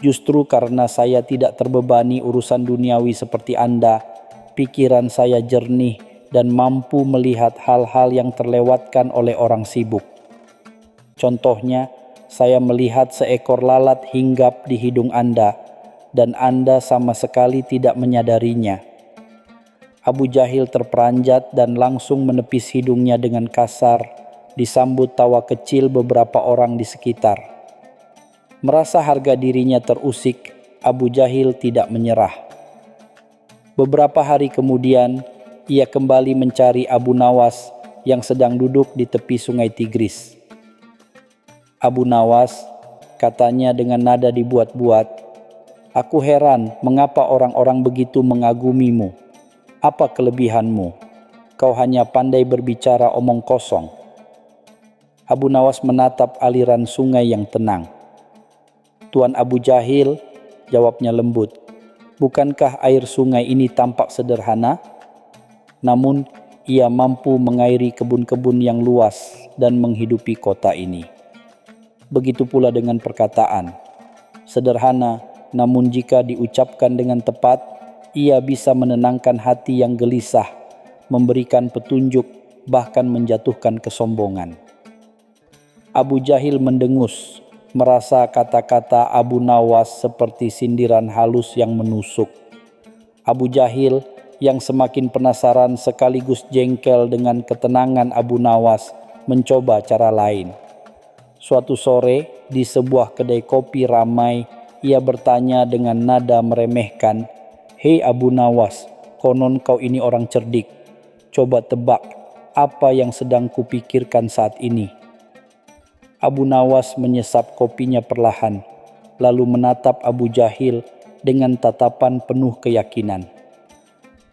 "justru karena saya tidak terbebani urusan duniawi seperti Anda, pikiran saya jernih dan mampu melihat hal-hal yang terlewatkan oleh orang sibuk. Contohnya, saya melihat seekor lalat hinggap di hidung Anda, dan Anda sama sekali tidak menyadarinya." Abu Jahil terperanjat dan langsung menepis hidungnya dengan kasar, disambut tawa kecil beberapa orang di sekitar. Merasa harga dirinya terusik, Abu Jahil tidak menyerah. Beberapa hari kemudian, ia kembali mencari Abu Nawas yang sedang duduk di tepi sungai Tigris. "Abu Nawas," katanya dengan nada dibuat-buat, "aku heran mengapa orang-orang begitu mengagumimu. Apa kelebihanmu? Kau hanya pandai berbicara omong kosong." Abu Nawas menatap aliran sungai yang tenang. "Tuan Abu Jahil," jawabnya lembut, "bukankah air sungai ini tampak sederhana? Namun ia mampu mengairi kebun-kebun yang luas dan menghidupi kota ini. Begitu pula dengan perkataan. Sederhana, namun jika diucapkan dengan tepat, ia bisa menenangkan hati yang gelisah, memberikan petunjuk, bahkan menjatuhkan kesombongan." Abu Jahil mendengus, merasa kata-kata Abu Nawas seperti sindiran halus yang menusuk. Abu Jahil yang semakin penasaran sekaligus jengkel dengan ketenangan Abu Nawas mencoba cara lain. Suatu sore di sebuah kedai kopi ramai, ia bertanya dengan nada meremehkan, "Hei Abu Nawas, konon kau ini orang cerdik. Coba tebak apa yang sedang kupikirkan saat ini." Abu Nawas menyesap kopinya perlahan, lalu menatap Abu Jahil dengan tatapan penuh keyakinan.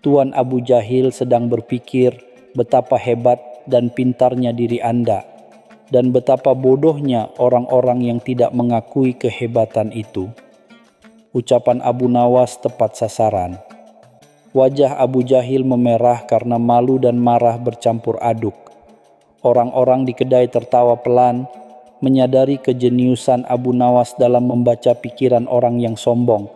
"Tuan Abu Jahil sedang berpikir betapa hebat dan pintarnya diri Anda, dan betapa bodohnya orang-orang yang tidak mengakui kehebatan itu." Ucapan Abu Nawas tepat sasaran. Wajah Abu Jahil memerah karena malu dan marah bercampur aduk. Orang-orang di kedai tertawa pelan, menyadari kejeniusan Abu Nawas dalam membaca pikiran orang yang sombong.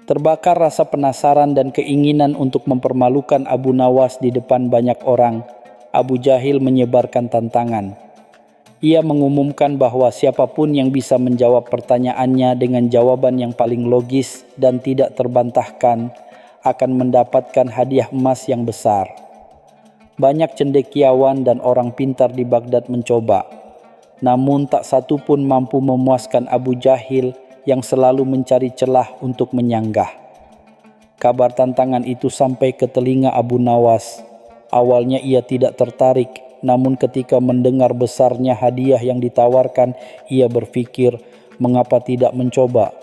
Terbakar rasa penasaran dan keinginan untuk mempermalukan Abu Nawas di depan banyak orang, Abu Jahil menyebarkan tantangan. Ia mengumumkan bahwa siapapun yang bisa menjawab pertanyaannya dengan jawaban yang paling logis dan tidak terbantahkan akan mendapatkan hadiah emas yang besar. Banyak cendekiawan dan orang pintar di Baghdad mencoba, namun tak satu pun mampu memuaskan Abu Jahil yang selalu mencari celah untuk menyanggah. Kabar tantangan itu sampai ke telinga Abu Nawas. Awalnya ia tidak tertarik, namun ketika mendengar besarnya hadiah yang ditawarkan, ia berpikir, mengapa tidak mencoba?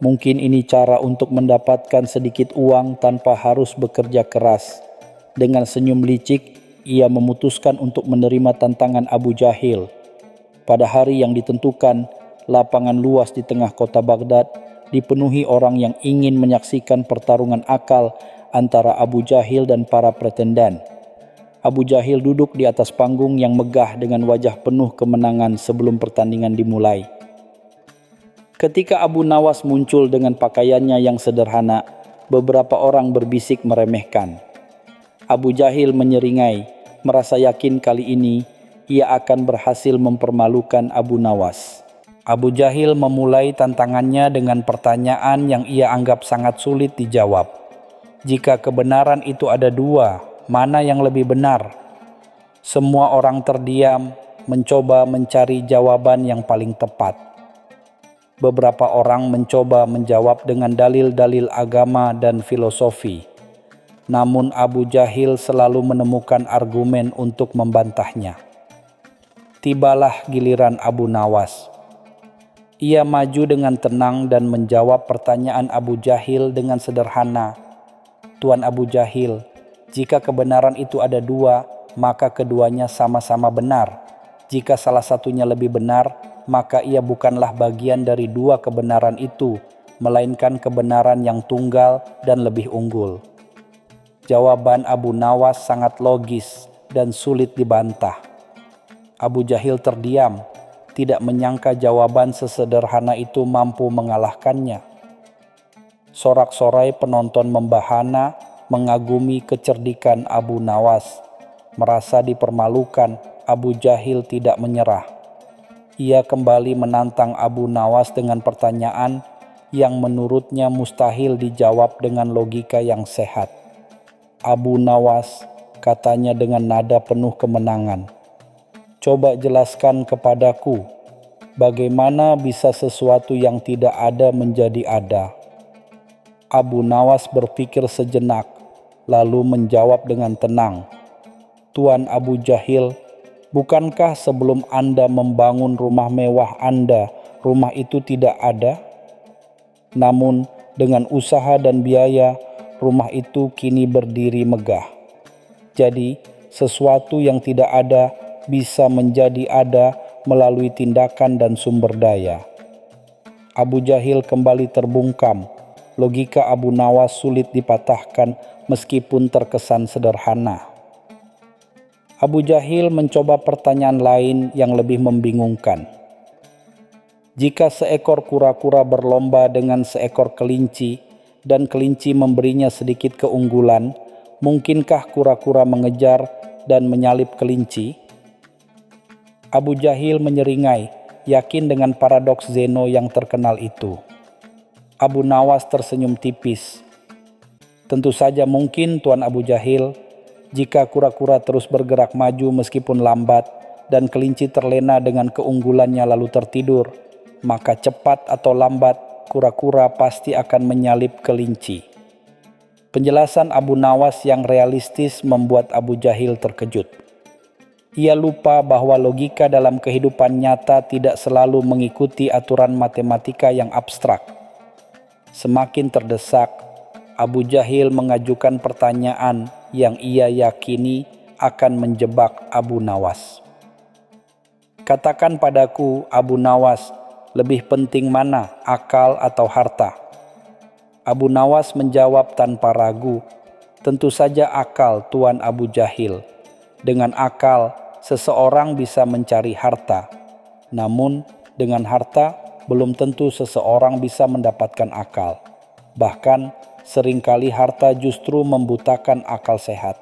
Mungkin ini cara untuk mendapatkan sedikit uang tanpa harus bekerja keras. Dengan senyum licik, ia memutuskan untuk menerima tantangan Abu Jahil. Pada hari yang ditentukan, lapangan luas di tengah kota Baghdad dipenuhi orang yang ingin menyaksikan pertarungan akal antara Abu Jahil dan para pretenden. Abu Jahil duduk di atas panggung yang megah dengan wajah penuh kemenangan sebelum pertandingan dimulai. Ketika Abu Nawas muncul dengan pakaiannya yang sederhana, beberapa orang berbisik meremehkan. Abu Jahil menyeringai, merasa yakin kali ini ia akan berhasil mempermalukan Abu Nawas. Abu Jahil memulai tantangannya dengan pertanyaan yang ia anggap sangat sulit dijawab. Jika kebenaran itu ada dua, mana yang lebih benar? Semua orang terdiam, mencoba mencari jawaban yang paling tepat. Beberapa orang mencoba menjawab dengan dalil-dalil agama dan filosofi. Namun Abu Jahil selalu menemukan argumen untuk membantahnya. Tibalah giliran Abu Nawas. Ia maju dengan tenang dan menjawab pertanyaan Abu Jahil dengan sederhana. Tuan Abu Jahil, jika kebenaran itu ada dua, maka keduanya sama-sama benar. Jika salah satunya lebih benar, maka ia bukanlah bagian dari dua kebenaran itu, melainkan kebenaran yang tunggal dan lebih unggul. Jawaban Abu Nawas sangat logis dan sulit dibantah. Abu Jahil terdiam, tidak menyangka jawaban sesederhana itu mampu mengalahkannya. Sorak-sorai penonton membahana, mengagumi kecerdikan Abu Nawas. Merasa dipermalukan, Abu Jahil tidak menyerah. Ia kembali menantang Abu Nawas dengan pertanyaan yang menurutnya mustahil dijawab dengan logika yang sehat. Abu Nawas, katanya dengan nada penuh kemenangan, "Coba jelaskan kepadaku, bagaimana bisa sesuatu yang tidak ada menjadi ada?" Abu Nawas berpikir sejenak, lalu menjawab dengan tenang, "Tuan Abu Jahil, bukankah sebelum Anda membangun rumah mewah Anda, rumah itu tidak ada? Namun dengan usaha dan biaya, rumah itu kini berdiri megah. Jadi sesuatu yang tidak ada bisa menjadi ada melalui tindakan dan sumber daya." Abu Jahil kembali terbungkam. Logika Abu Nawas sulit dipatahkan meskipun terkesan sederhana. Abu Jahil mencoba pertanyaan lain yang lebih membingungkan. Jika seekor kura-kura berlomba dengan seekor kelinci dan kelinci memberinya sedikit keunggulan, mungkinkah kura-kura mengejar dan menyalip kelinci? Abu Jahil menyeringai, yakin dengan paradoks Zeno yang terkenal itu. Abu Nawas tersenyum tipis. "Tentu saja mungkin, Tuan Abu Jahil. Jika kura-kura terus bergerak maju meskipun lambat dan kelinci terlena dengan keunggulannya lalu tertidur, maka cepat atau lambat kura-kura pasti akan menyalip kelinci." Penjelasan Abu Nawas yang realistis membuat Abu Jahil terkejut. Ia lupa bahwa logika dalam kehidupan nyata tidak selalu mengikuti aturan matematika yang abstrak. Semakin terdesak, Abu Jahil mengajukan pertanyaan yang ia yakini akan menjebak Abu Nawas. "Katakan padaku, Abu Nawas, lebih penting mana, akal atau harta? Abu Nawas menjawab tanpa ragu, tentu saja akal, Tuan Abu Jahil. Dengan akal, seseorang bisa mencari harta. Namun, dengan harta, belum tentu seseorang bisa mendapatkan akal. Bahkan, seringkali harta justru membutakan akal sehat.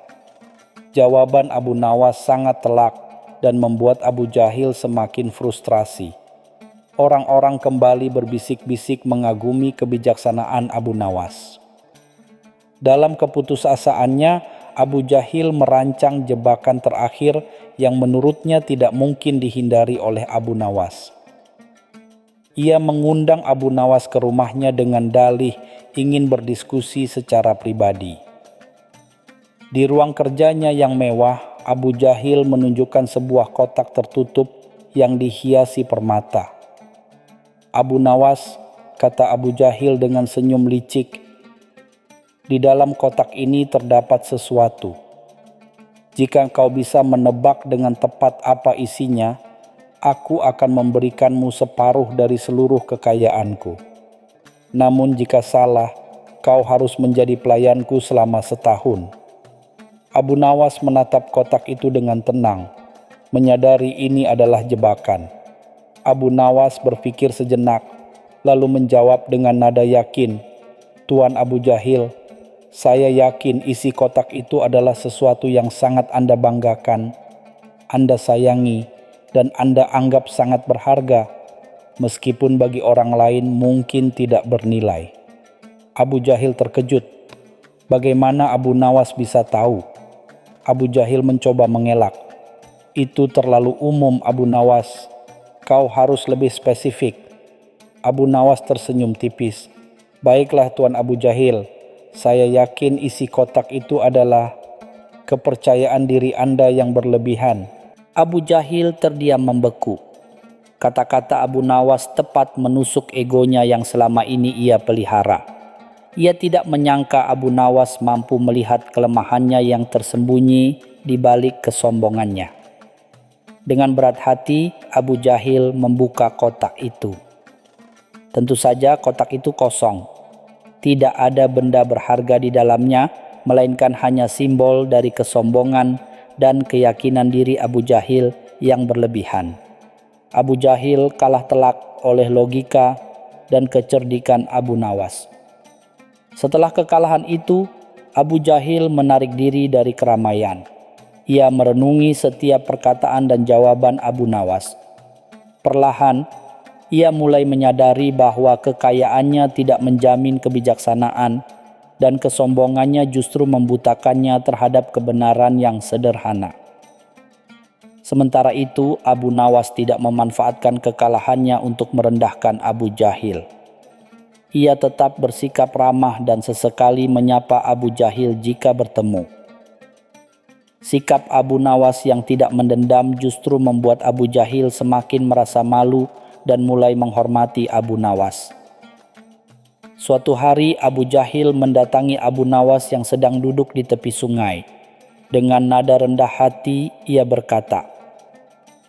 Jawaban Abu Nawas sangat telak dan membuat Abu Jahil semakin frustrasi. Orang-orang kembali berbisik-bisik mengagumi kebijaksanaan Abu Nawas. Dalam keputusasaannya, Abu Jahil merancang jebakan terakhir yang menurutnya tidak mungkin dihindari oleh Abu Nawas. Ia mengundang Abu Nawas ke rumahnya dengan dalih ingin berdiskusi secara pribadi. Di ruang kerjanya yang mewah, Abu Jahil menunjukkan sebuah kotak tertutup yang dihiasi permata. Abu Nawas, kata Abu Jahil dengan senyum licik, di dalam kotak ini terdapat sesuatu. Jika engkau bisa menebak dengan tepat apa isinya, aku akan memberikanmu separuh dari seluruh kekayaanku. Namun jika salah, kau harus menjadi pelayanku selama setahun. Abu Nawas menatap kotak itu dengan tenang, menyadari ini adalah jebakan. Abu Nawas berpikir sejenak, lalu menjawab dengan nada yakin, Tuan Abu Jahil, saya yakin isi kotak itu adalah sesuatu yang sangat Anda banggakan, Anda sayangi, dan Anda anggap sangat berharga, meskipun bagi orang lain mungkin tidak bernilai. Abu Jahil terkejut. Bagaimana Abu Nawas bisa tahu? Abu Jahil mencoba mengelak. Itu terlalu umum, Abu Nawas. Kau harus lebih spesifik. Abu Nawas tersenyum tipis. Baiklah Tuan Abu Jahil, saya yakin isi kotak itu adalah kepercayaan diri Anda yang berlebihan. Abu Jahil terdiam membeku. Kata-kata Abu Nawas tepat menusuk egonya yang selama ini ia pelihara. Ia tidak menyangka Abu Nawas mampu melihat kelemahannya yang tersembunyi di balik kesombongannya. Dengan berat hati, Abu Jahil membuka kotak itu. Tentu saja kotak itu kosong. Tidak ada benda berharga di dalamnya, melainkan hanya simbol dari kesombongan dan keyakinan diri Abu Jahil yang berlebihan. Abu Jahil kalah telak oleh logika dan kecerdikan Abu Nawas. Setelah kekalahan itu, Abu Jahil menarik diri dari keramaian. Ia merenungi setiap perkataan dan jawaban Abu Nawas. Perlahan, ia mulai menyadari bahwa kekayaannya tidak menjamin kebijaksanaan dan kesombongannya justru membutakannya terhadap kebenaran yang sederhana. Sementara itu, Abu Nawas tidak memanfaatkan kekalahannya untuk merendahkan Abu Jahil. Ia tetap bersikap ramah dan sesekali menyapa Abu Jahil jika bertemu. Sikap Abu Nawas yang tidak mendendam justru membuat Abu Jahil semakin merasa malu dan mulai menghormati Abu Nawas. Suatu hari Abu Jahil mendatangi Abu Nawas yang sedang duduk di tepi sungai. Dengan nada rendah hati ia berkata,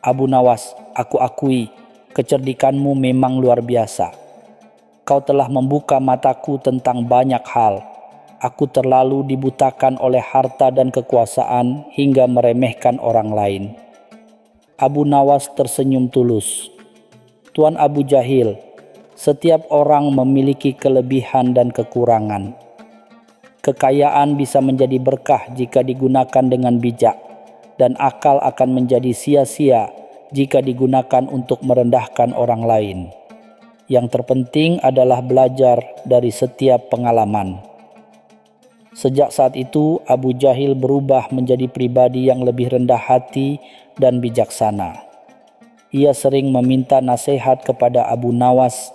Abu Nawas, aku akui kecerdikanmu memang luar biasa. Kau telah membuka mataku tentang banyak hal. Aku terlalu dibutakan oleh harta dan kekuasaan hingga meremehkan orang lain. Abu Nawas tersenyum tulus. Tuan Abu Jahil, setiap orang memiliki kelebihan dan kekurangan. Kekayaan bisa menjadi berkah jika digunakan dengan bijak, dan akal akan menjadi sia-sia jika digunakan untuk merendahkan orang lain. Yang terpenting adalah belajar dari setiap pengalaman. Sejak saat itu, Abu Jahil berubah menjadi pribadi yang lebih rendah hati dan bijaksana. Ia sering meminta nasihat kepada Abu Nawas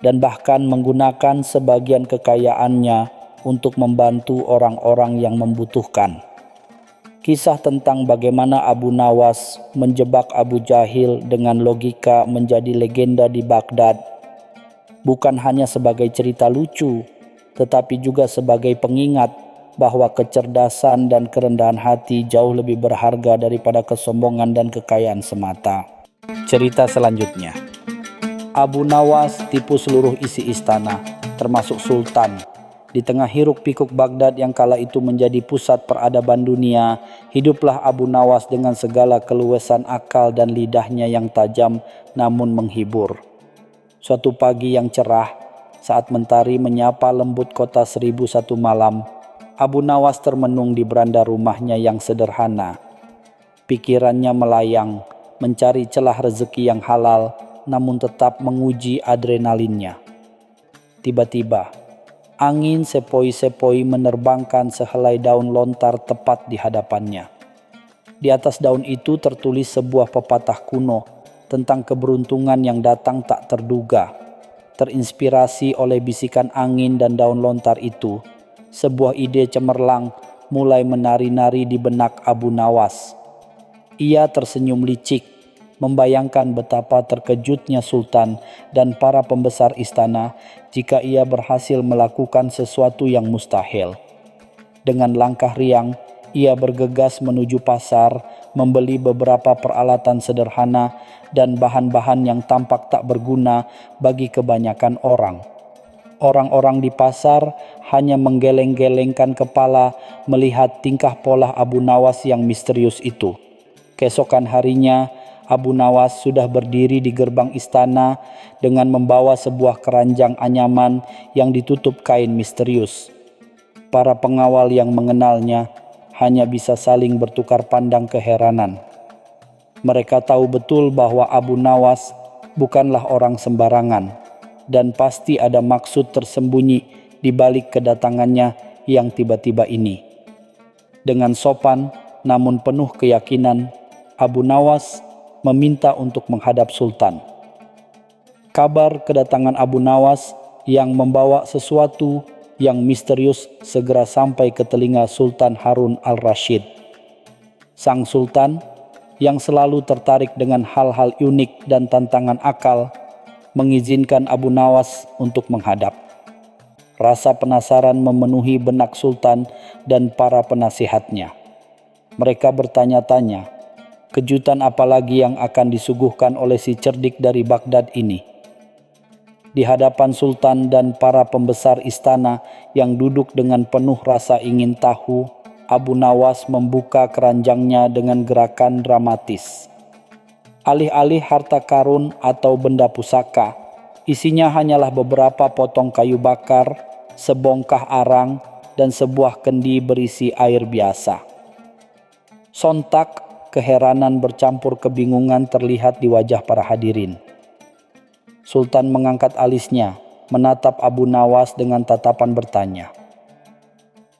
dan bahkan menggunakan sebagian kekayaannya untuk membantu orang-orang yang membutuhkan. Kisah tentang bagaimana Abu Nawas menjebak Abu Jahil dengan logika menjadi legenda di Baghdad, bukan hanya sebagai cerita lucu, tetapi juga sebagai pengingat bahwa kecerdasan dan kerendahan hati jauh lebih berharga daripada kesombongan dan kekayaan semata. Cerita selanjutnya. Abu Nawas tipu seluruh isi istana, termasuk Sultan. Di tengah hiruk-pikuk Baghdad yang kala itu menjadi pusat peradaban dunia, hiduplah Abu Nawas dengan segala keluasan akal dan lidahnya yang tajam namun menghibur. Suatu pagi yang cerah, saat mentari menyapa lembut kota 1001 malam, Abu Nawas termenung di beranda rumahnya yang sederhana. Pikirannya melayang, mencari celah rezeki yang halal, namun tetap menguji adrenalinnya. Tiba-tiba, angin sepoi-sepoi menerbangkan sehelai daun lontar tepat di hadapannya. Di atas daun itu tertulis sebuah pepatah kuno tentang keberuntungan yang datang tak terduga. Terinspirasi oleh bisikan angin dan daun lontar itu, sebuah ide cemerlang mulai menari-nari di benak Abu Nawas. Ia tersenyum licik, membayangkan betapa terkejutnya Sultan dan para pembesar istana jika ia berhasil melakukan sesuatu yang mustahil. Dengan langkah riang, ia bergegas menuju pasar, membeli beberapa peralatan sederhana dan bahan-bahan yang tampak tak berguna bagi kebanyakan orang. Orang-orang di pasar hanya menggeleng-gelengkan kepala melihat tingkah pola Abu Nawas yang misterius itu. Keesokan harinya, Abu Nawas sudah berdiri di gerbang istana dengan membawa sebuah keranjang anyaman yang ditutup kain misterius. Para pengawal yang mengenalnya hanya bisa saling bertukar pandang keheranan. Mereka tahu betul bahwa Abu Nawas bukanlah orang sembarangan dan pasti ada maksud tersembunyi di balik kedatangannya yang tiba-tiba ini. Dengan sopan namun penuh keyakinan, Abu Nawas meminta untuk menghadap Sultan. Kabar kedatangan Abu Nawas yang membawa sesuatu yang misterius segera sampai ke telinga Sultan Harun al-Rashid. Sang Sultan yang selalu tertarik dengan hal-hal unik dan tantangan akal mengizinkan Abu Nawas untuk menghadap. Rasa penasaran memenuhi benak Sultan dan para penasihatnya. Mereka bertanya-tanya, kejutan apalagi yang akan disuguhkan oleh si cerdik dari Baghdad ini? Di hadapan Sultan dan para pembesar istana yang duduk dengan penuh rasa ingin tahu, Abu Nawas membuka keranjangnya dengan gerakan dramatis. Alih-alih harta karun atau benda pusaka, isinya hanyalah beberapa potong kayu bakar, sebongkah arang, dan sebuah kendi berisi air biasa. Sontak, keheranan bercampur kebingungan terlihat di wajah para hadirin. Sultan mengangkat alisnya, menatap Abu Nawas dengan tatapan bertanya.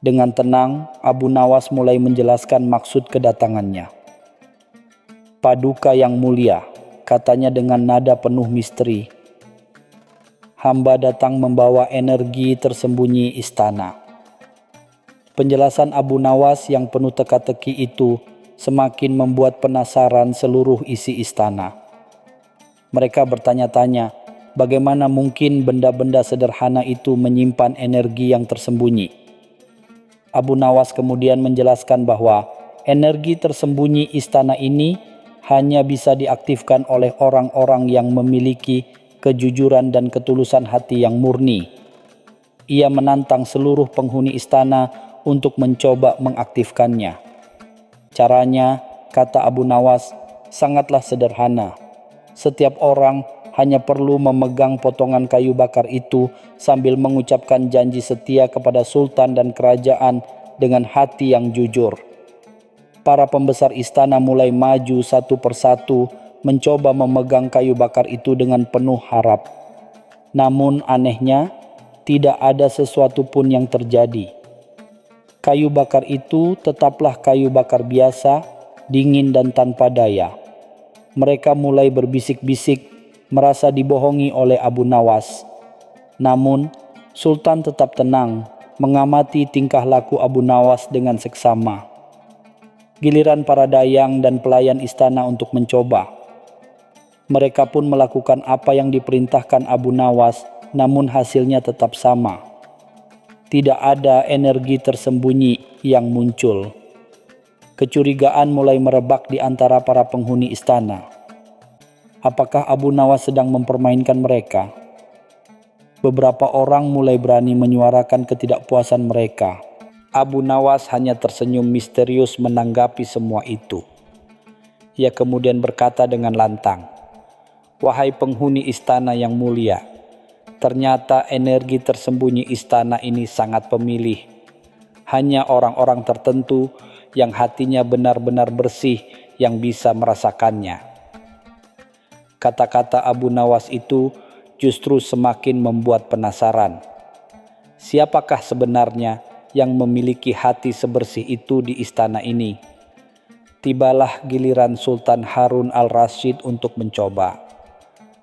Dengan tenang, Abu Nawas mulai menjelaskan maksud kedatangannya. "Paduka yang mulia," katanya dengan nada penuh misteri, "hamba datang membawa energi tersembunyi istana." Penjelasan Abu Nawas yang penuh teka-teki itu semakin membuat penasaran seluruh isi istana. Mereka bertanya-tanya, bagaimana mungkin benda-benda sederhana itu menyimpan energi yang tersembunyi. Abu Nawas kemudian menjelaskan bahwa energi tersembunyi istana ini hanya bisa diaktifkan oleh orang-orang yang memiliki kejujuran dan ketulusan hati yang murni. Ia menantang seluruh penghuni istana untuk mencoba mengaktifkannya. Caranya, kata Abu Nawas, sangatlah sederhana. Setiap orang hanya perlu memegang potongan kayu bakar itu sambil mengucapkan janji setia kepada Sultan dan kerajaan dengan hati yang jujur. Para pembesar istana mulai maju satu persatu mencoba memegang kayu bakar itu dengan penuh harap. Namun anehnya, tidak ada sesuatu pun yang terjadi. Kayu bakar itu tetaplah kayu bakar biasa, dingin dan tanpa daya. Mereka mulai berbisik-bisik, merasa dibohongi oleh Abu Nawas. Namun, Sultan tetap tenang, mengamati tingkah laku Abu Nawas dengan seksama. Giliran para dayang dan pelayan istana untuk mencoba. Mereka pun melakukan apa yang diperintahkan Abu Nawas, namun hasilnya tetap sama. Tidak ada energi tersembunyi yang muncul. Kecurigaan mulai merebak di antara para penghuni istana. Apakah Abu Nawas sedang mempermainkan mereka? Beberapa orang mulai berani menyuarakan ketidakpuasan mereka. Abu Nawas hanya tersenyum misterius menanggapi semua itu. Ia kemudian berkata dengan lantang, "Wahai penghuni istana yang mulia, ternyata energi tersembunyi istana ini sangat pemilih. Hanya orang-orang tertentu yang hatinya benar-benar bersih yang bisa merasakannya." Kata-kata Abu Nawas itu justru semakin membuat penasaran. Siapakah sebenarnya yang memiliki hati sebersih itu di istana ini? Tibalah giliran Sultan Harun al-Rasyid untuk mencoba.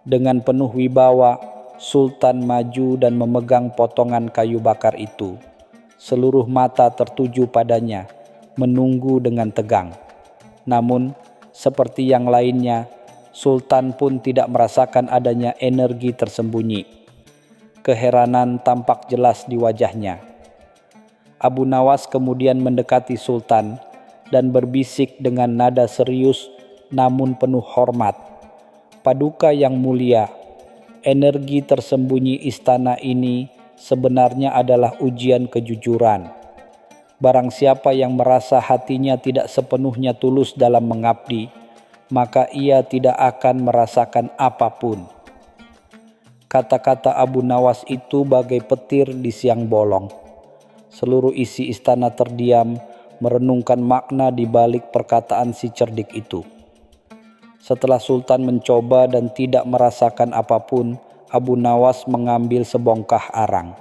Dengan penuh wibawa, Sultan maju dan memegang potongan kayu bakar itu. Seluruh mata tertuju padanya, menunggu dengan tegang. Namun, seperti yang lainnya, Sultan pun tidak merasakan adanya energi tersembunyi. Keheranan tampak jelas di wajahnya. Abu Nawas kemudian mendekati Sultan dan berbisik dengan nada serius namun penuh hormat. "Paduka yang mulia, energi tersembunyi istana ini sebenarnya adalah ujian kejujuran. Barang siapa yang merasa hatinya tidak sepenuhnya tulus dalam mengabdi, maka ia tidak akan merasakan apapun." Kata-kata Abu Nawas itu bagai petir di siang bolong. Seluruh isi istana terdiam, merenungkan makna di balik perkataan si cerdik itu. Setelah Sultan mencoba dan tidak merasakan apapun, Abu Nawas mengambil sebongkah arang.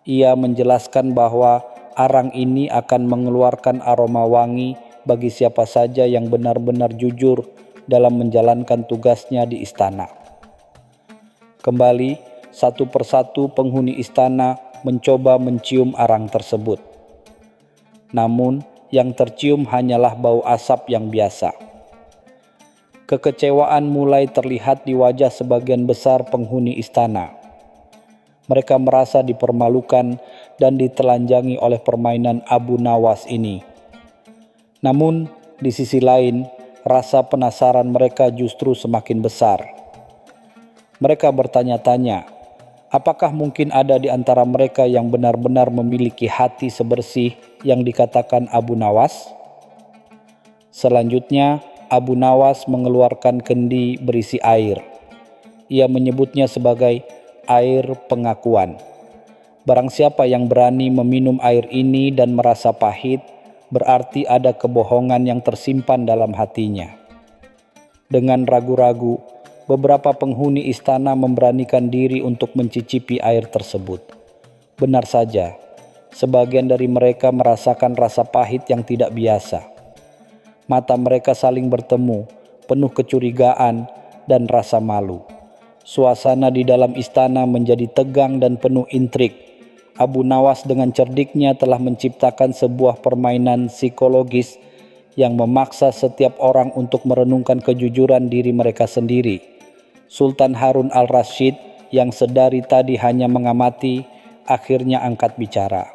Ia menjelaskan bahwa arang ini akan mengeluarkan aroma wangi bagi siapa saja yang benar-benar jujur dalam menjalankan tugasnya di istana. Kembali, satu persatu penghuni istana mencoba mencium arang tersebut. Namun, yang tercium hanyalah bau asap yang biasa. Kekecewaan mulai terlihat di wajah sebagian besar penghuni istana. Mereka merasa dipermalukan dan ditelanjangi oleh permainan Abu Nawas ini. Namun, di sisi lain, rasa penasaran mereka justru semakin besar. Mereka bertanya-tanya, apakah mungkin ada di antara mereka yang benar-benar memiliki hati sebersih yang dikatakan Abu Nawas? Selanjutnya, Abu Nawas mengeluarkan kendi berisi air. Ia menyebutnya sebagai air pengakuan. Barang siapa yang berani meminum air ini dan merasa pahit, berarti ada kebohongan yang tersimpan dalam hatinya. Dengan ragu-ragu, beberapa penghuni istana memberanikan diri untuk mencicipi air tersebut. Benar saja, sebagian dari mereka merasakan rasa pahit yang tidak biasa. Mata mereka saling bertemu, penuh kecurigaan dan rasa malu. Suasana di dalam istana menjadi tegang dan penuh intrik. Abu Nawas dengan cerdiknya telah menciptakan sebuah permainan psikologis yang memaksa setiap orang untuk merenungkan kejujuran diri mereka sendiri. Sultan Harun al-Rasyid yang sedari tadi hanya mengamati, akhirnya angkat bicara.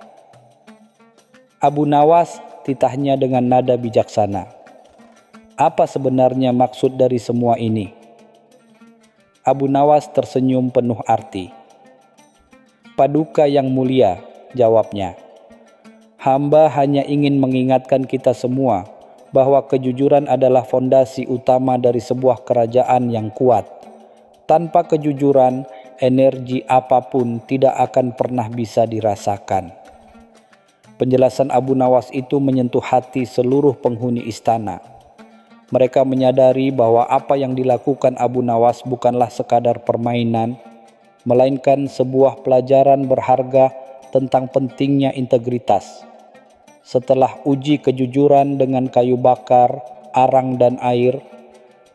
"Abu Nawas," titahnya dengan nada bijaksana, "apa sebenarnya maksud dari semua ini?" Abu Nawas tersenyum penuh arti. "Paduka yang mulia," jawabnya, "hamba hanya ingin mengingatkan kita semua bahwa kejujuran adalah fondasi utama dari sebuah kerajaan yang kuat. Tanpa kejujuran, energi apapun tidak akan pernah bisa dirasakan." Penjelasan Abu Nawas itu menyentuh hati seluruh penghuni istana. Mereka menyadari bahwa apa yang dilakukan Abu Nawas bukanlah sekadar permainan, melainkan sebuah pelajaran berharga tentang pentingnya integritas. Setelah uji kejujuran dengan kayu bakar, arang dan air,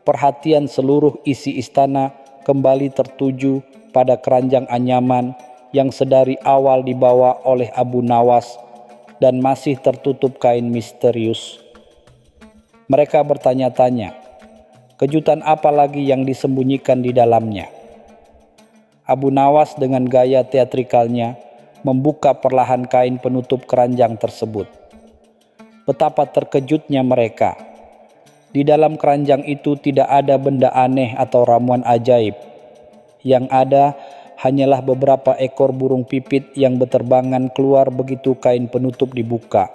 perhatian seluruh isi istana kembali tertuju pada keranjang anyaman yang sedari awal dibawa oleh Abu Nawas dan masih tertutup kain misterius. Mereka bertanya-tanya, kejutan apa lagi yang disembunyikan di dalamnya? Abu Nawas dengan gaya teatrikalnya membuka perlahan kain penutup keranjang tersebut. Betapa terkejutnya mereka. Di dalam keranjang itu tidak ada benda aneh atau ramuan ajaib. Yang ada hanyalah beberapa ekor burung pipit yang berterbangan keluar begitu kain penutup dibuka.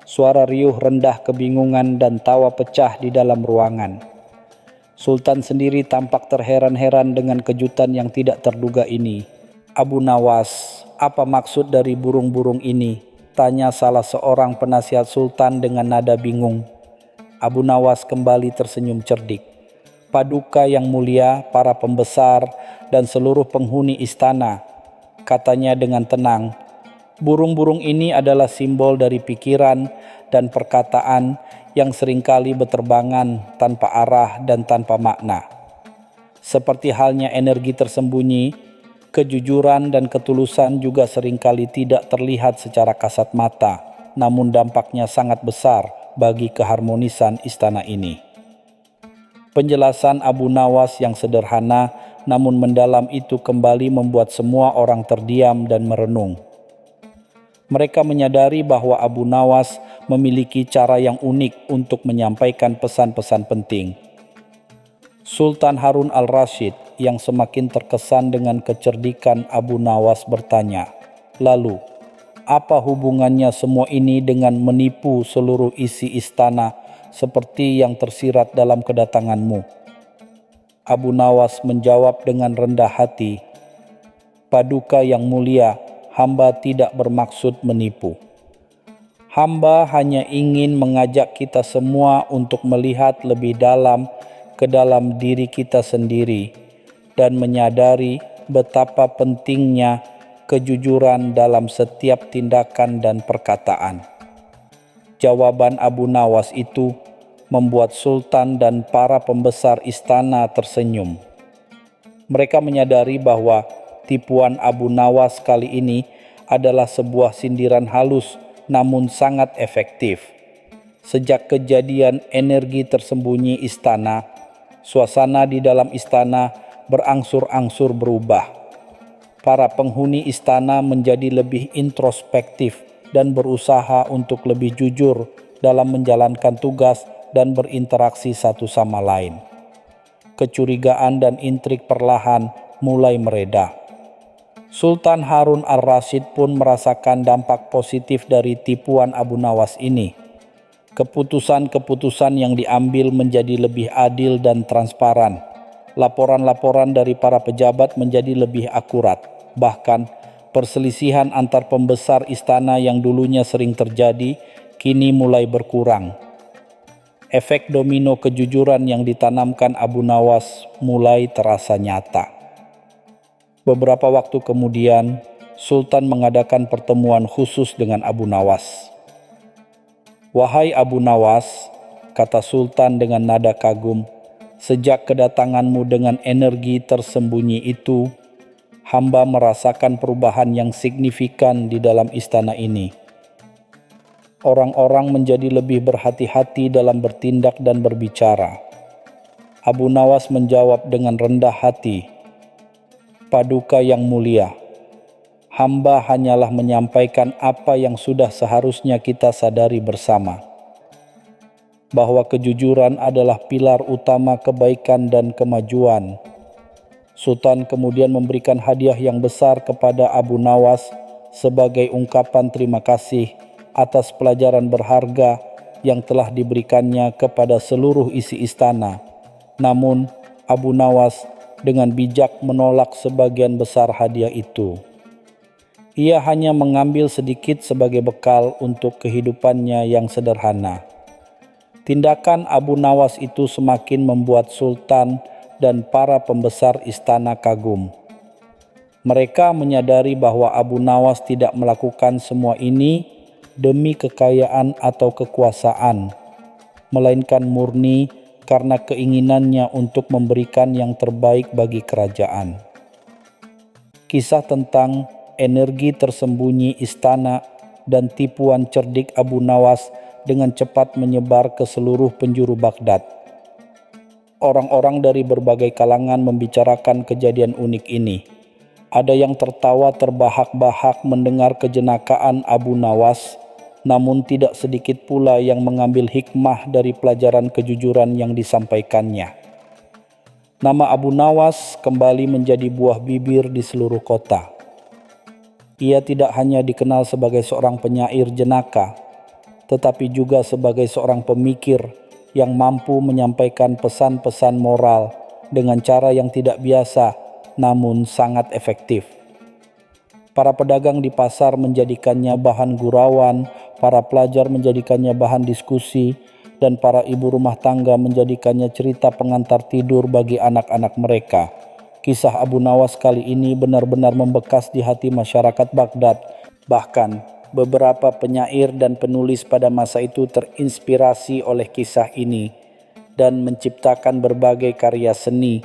Suara riuh rendah kebingungan dan tawa pecah di dalam ruangan. Sultan sendiri tampak terheran-heran dengan kejutan yang tidak terduga ini. "Abu Nawas, apa maksud dari burung-burung ini?" tanya salah seorang penasihat Sultan dengan nada bingung. Abu Nawas kembali tersenyum cerdik. "Paduka yang mulia, para pembesar, dan seluruh penghuni istana," katanya dengan tenang. "Burung-burung ini adalah simbol dari pikiran dan perkataan yang seringkali berterbangan tanpa arah dan tanpa makna. Seperti halnya energi tersembunyi, kejujuran dan ketulusan juga seringkali tidak terlihat secara kasat mata, namun dampaknya sangat besar bagi keharmonisan istana ini." Penjelasan Abu Nawas yang sederhana namun mendalam itu kembali membuat semua orang terdiam dan merenung. Mereka menyadari bahwa Abu Nawas memiliki cara yang unik untuk menyampaikan pesan-pesan penting. Sultan Harun al-Rasyid yang semakin terkesan dengan kecerdikan Abu Nawas bertanya, "Lalu, apa hubungannya semua ini dengan menipu seluruh isi istana seperti yang tersirat dalam kedatanganmu?" Abu Nawas menjawab dengan rendah hati, "Paduka yang mulia, hamba tidak bermaksud menipu. Hamba hanya ingin mengajak kita semua untuk melihat lebih dalam ke dalam diri kita sendiri dan menyadari betapa pentingnya kejujuran dalam setiap tindakan dan perkataan." Jawaban Abu Nawas itu membuat Sultan dan para pembesar istana tersenyum. Mereka menyadari bahwa tipuan Abu Nawas kali ini adalah sebuah sindiran halus namun sangat efektif. Sejak kejadian energi tersembunyi istana, suasana di dalam istana berangsur-angsur berubah. Para penghuni istana menjadi lebih introspektif dan berusaha untuk lebih jujur dalam menjalankan tugas dan berinteraksi satu sama lain. Kecurigaan dan intrik perlahan mulai mereda. Sultan Harun al-Rasyid pun merasakan dampak positif dari tipuan Abu Nawas ini. Keputusan-keputusan yang diambil menjadi lebih adil dan transparan. Laporan-laporan dari para pejabat menjadi lebih akurat. Bahkan, perselisihan antar pembesar istana yang dulunya sering terjadi, kini mulai berkurang. Efek domino kejujuran yang ditanamkan Abu Nawas mulai terasa nyata. Beberapa waktu kemudian, Sultan mengadakan pertemuan khusus dengan Abu Nawas. "Wahai Abu Nawas," kata Sultan dengan nada kagum, "sejak kedatanganmu dengan energi tersembunyi itu, hamba merasakan perubahan yang signifikan di dalam istana ini. Orang-orang menjadi lebih berhati-hati dalam bertindak dan berbicara." Abu Nawas menjawab dengan rendah hati, "Paduka yang mulia, hamba hanyalah menyampaikan apa yang sudah seharusnya kita sadari bersama, bahwa kejujuran adalah pilar utama kebaikan dan kemajuan." Sultan kemudian memberikan hadiah yang besar kepada Abu Nawas sebagai ungkapan terima kasih atas pelajaran berharga yang telah diberikannya kepada seluruh isi istana. Namun, Abu Nawas dengan bijak menolak sebagian besar hadiah itu. Ia hanya mengambil sedikit sebagai bekal untuk kehidupannya yang sederhana. Tindakan Abu Nawas itu semakin membuat Sultan dan para pembesar istana kagum. Mereka menyadari bahwa Abu Nawas tidak melakukan semua ini demi kekayaan atau kekuasaan, melainkan murni karena keinginannya untuk memberikan yang terbaik bagi kerajaan. Kisah tentang energi tersembunyi istana dan tipuan cerdik Abu Nawas dengan cepat menyebar ke seluruh penjuru Baghdad. Orang-orang dari berbagai kalangan membicarakan kejadian unik ini. Ada yang tertawa terbahak-bahak mendengar kejenakaan Abu Nawas, namun tidak sedikit pula yang mengambil hikmah dari pelajaran kejujuran yang disampaikannya. Nama Abu Nawas kembali menjadi buah bibir di seluruh kota. Ia tidak hanya dikenal sebagai seorang penyair jenaka, tetapi juga sebagai seorang pemikir yang mampu menyampaikan pesan-pesan moral dengan cara yang tidak biasa namun sangat efektif. Para pedagang di pasar menjadikannya bahan gurauan, para pelajar menjadikannya bahan diskusi, dan para ibu rumah tangga menjadikannya cerita pengantar tidur bagi anak-anak mereka. Kisah Abu Nawas kali ini benar-benar membekas di hati masyarakat Baghdad. Bahkan beberapa penyair dan penulis pada masa itu terinspirasi oleh kisah ini dan menciptakan berbagai karya seni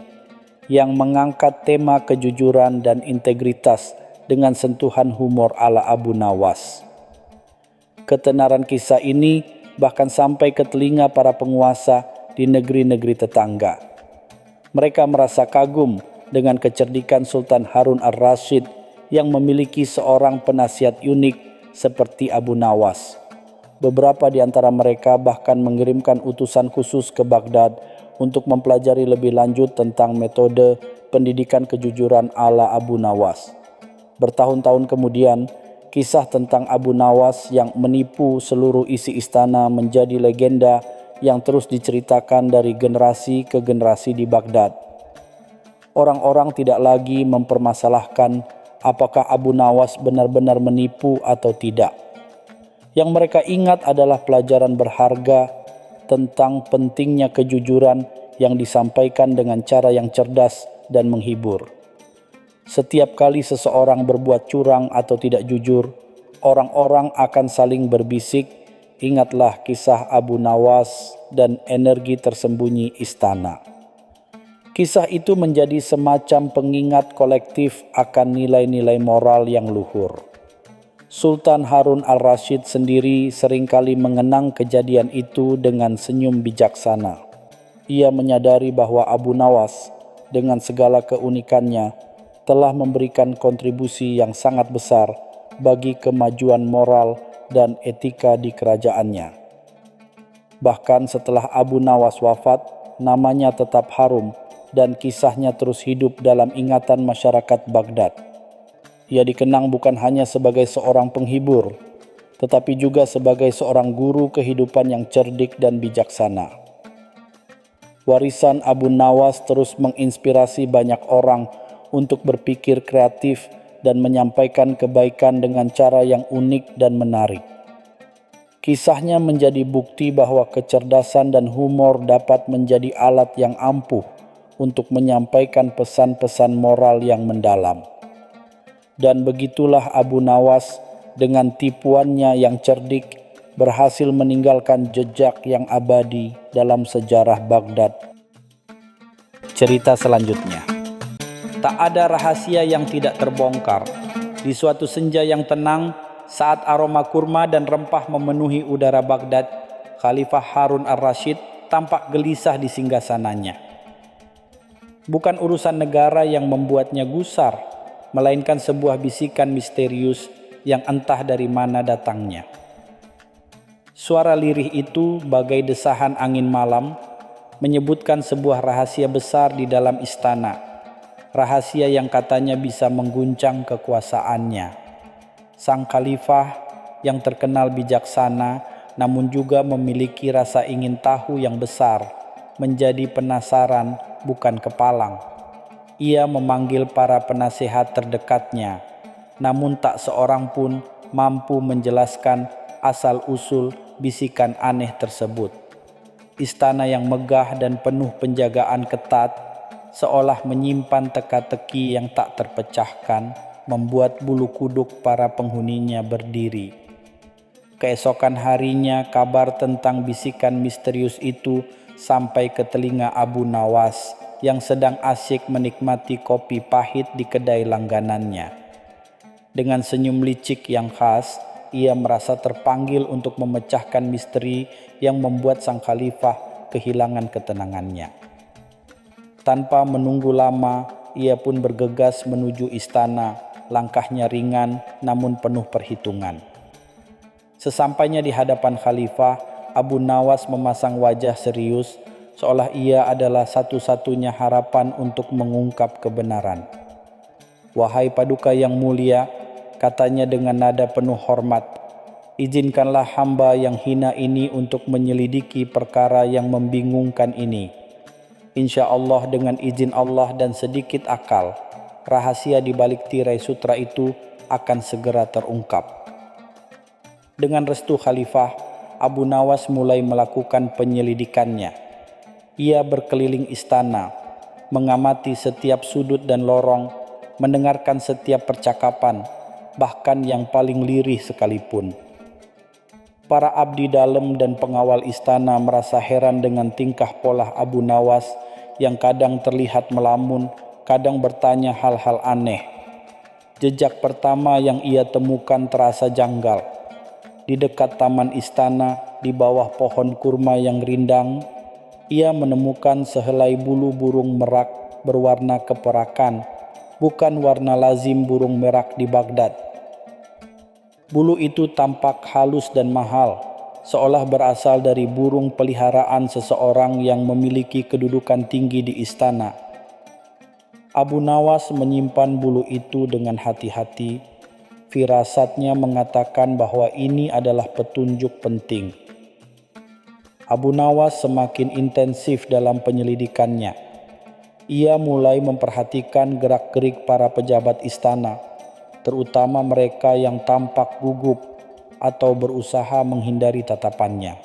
yang mengangkat tema kejujuran dan integritas dengan sentuhan humor ala Abu Nawas. Ketenaran kisah ini bahkan sampai ke telinga para penguasa di negeri-negeri tetangga. Mereka merasa kagum dengan kecerdikan Sultan Harun al-Rasyid yang memiliki seorang penasihat unik seperti Abu Nawas. Beberapa di antara mereka bahkan mengirimkan utusan khusus ke Baghdad untuk mempelajari lebih lanjut tentang metode pendidikan kejujuran ala Abu Nawas. Bertahun-tahun kemudian, kisah tentang Abu Nawas yang menipu seluruh isi istana menjadi legenda yang terus diceritakan dari generasi ke generasi di Baghdad. Orang-orang tidak lagi mempermasalahkan apakah Abu Nawas benar-benar menipu atau tidak. Yang mereka ingat adalah pelajaran berharga tentang pentingnya kejujuran yang disampaikan dengan cara yang cerdas dan menghibur. Setiap kali seseorang berbuat curang atau tidak jujur, orang-orang akan saling berbisik, "Ingatlah kisah Abu Nawas dan energi tersembunyi istana." Kisah itu menjadi semacam pengingat kolektif akan nilai-nilai moral yang luhur. Sultan Harun al-Rasyid sendiri seringkali mengenang kejadian itu dengan senyum bijaksana. Ia menyadari bahwa Abu Nawas dengan segala keunikannya telah memberikan kontribusi yang sangat besar bagi kemajuan moral dan etika di kerajaannya. Bahkan setelah Abu Nawas wafat, namanya tetap harum dan kisahnya terus hidup dalam ingatan masyarakat Baghdad. Ia dikenang bukan hanya sebagai seorang penghibur, tetapi juga sebagai seorang guru kehidupan yang cerdik dan bijaksana. Warisan Abu Nawas terus menginspirasi banyak orang untuk berpikir kreatif dan menyampaikan kebaikan dengan cara yang unik dan menarik. Kisahnya menjadi bukti bahwa kecerdasan dan humor dapat menjadi alat yang ampuh untuk menyampaikan pesan-pesan moral yang mendalam. Dan begitulah Abu Nawas dengan tipuannya yang cerdik berhasil meninggalkan jejak yang abadi dalam sejarah Baghdad. Cerita selanjutnya. Tak ada rahasia yang tidak terbongkar. Di suatu senja yang tenang, saat aroma kurma dan rempah memenuhi udara Baghdad, Khalifah Harun al-Rasyid tampak gelisah di singgasananya. Bukan urusan negara yang membuatnya gusar, melainkan sebuah bisikan misterius yang entah dari mana datangnya. Suara lirih itu bagai desahan angin malam, menyebutkan sebuah rahasia besar di dalam istana. Rahasia yang katanya bisa mengguncang kekuasaannya. Sang khalifah yang terkenal bijaksana namun juga memiliki rasa ingin tahu yang besar, menjadi penasaran bukan kepalang. Ia memanggil para penasehat terdekatnya, namun tak seorang pun mampu menjelaskan asal-usul bisikan aneh tersebut. Istana yang megah dan penuh penjagaan ketat seolah menyimpan teka-teki yang tak terpecahkan, membuat bulu kuduk para penghuninya berdiri. Keesokan harinya kabar tentang bisikan misterius itu sampai ke telinga Abu Nawas yang sedang asyik menikmati kopi pahit di kedai langganannya. Dengan senyum licik yang khas, ia merasa terpanggil untuk memecahkan misteri yang membuat sang khalifah kehilangan ketenangannya. Tanpa menunggu lama, ia pun bergegas menuju istana, langkahnya ringan namun penuh perhitungan. Sesampainya di hadapan khalifah, Abu Nawas memasang wajah serius, seolah ia adalah satu-satunya harapan untuk mengungkap kebenaran. "Wahai paduka yang mulia," katanya dengan nada penuh hormat, "izinkanlah hamba yang hina ini untuk menyelidiki perkara yang membingungkan ini. Insya Allah dengan izin Allah dan sedikit akal, rahasia di balik tirai sutra itu akan segera terungkap." Dengan restu khalifah, Abu Nawas mulai melakukan penyelidikannya. Ia berkeliling istana, mengamati setiap sudut dan lorong, mendengarkan setiap percakapan, bahkan yang paling lirih sekalipun. Para abdi dalam dan pengawal istana merasa heran dengan tingkah pola Abu Nawas yang kadang terlihat melamun, kadang bertanya hal-hal aneh. Jejak pertama yang ia temukan terasa janggal. Di dekat taman istana, di bawah pohon kurma yang rindang, ia menemukan sehelai bulu burung merak berwarna keperakan, bukan warna lazim burung merak di Baghdad. Bulu itu tampak halus dan mahal, seolah berasal dari burung peliharaan seseorang yang memiliki kedudukan tinggi di istana. Abu Nawas menyimpan bulu itu dengan hati-hati. Firasatnya mengatakan bahwa ini adalah petunjuk penting. Abu Nawas semakin intensif dalam penyelidikannya. Ia mulai memperhatikan gerak-gerik para pejabat istana, terutama mereka yang tampak gugup atau berusaha menghindari tatapannya.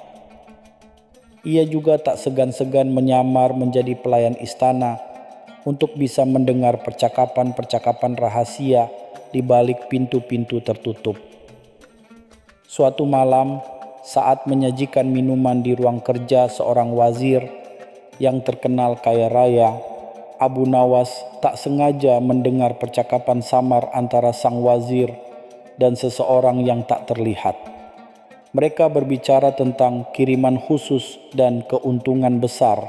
Ia juga tak segan-segan menyamar menjadi pelayan istana untuk bisa mendengar percakapan-percakapan rahasia di balik pintu-pintu tertutup. Suatu malam, saat menyajikan minuman di ruang kerja seorang wazir yang terkenal kaya raya, Abu Nawas tak sengaja mendengar percakapan samar antara sang wazir dan seseorang yang tak terlihat. Mereka berbicara tentang kiriman khusus dan keuntungan besar,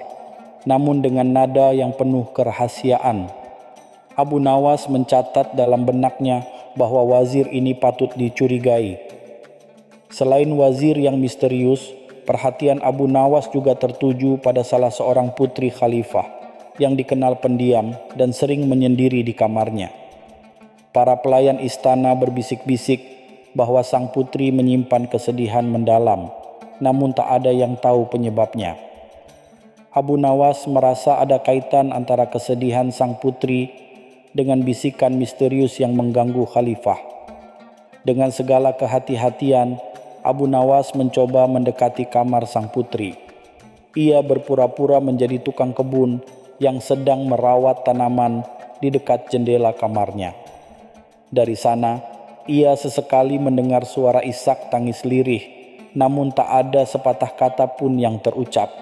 namun dengan nada yang penuh kerahasiaan. Abu Nawas mencatat dalam benaknya bahwa wazir ini patut dicurigai. Selain wazir yang misterius, perhatian Abu Nawas juga tertuju pada salah seorang putri khalifah yang dikenal pendiam dan sering menyendiri di kamarnya. Para pelayan istana berbisik-bisik bahwa sang putri menyimpan kesedihan mendalam, namun tak ada yang tahu penyebabnya. Abu Nawas merasa ada kaitan antara kesedihan sang putri dengan bisikan misterius yang mengganggu khalifah. Dengan segala kehati-hatian, Abu Nawas mencoba mendekati kamar sang putri. Ia berpura-pura menjadi tukang kebun yang sedang merawat tanaman di dekat jendela kamarnya. Dari sana, ia sesekali mendengar suara isak tangis lirih, namun tak ada sepatah kata pun yang terucap.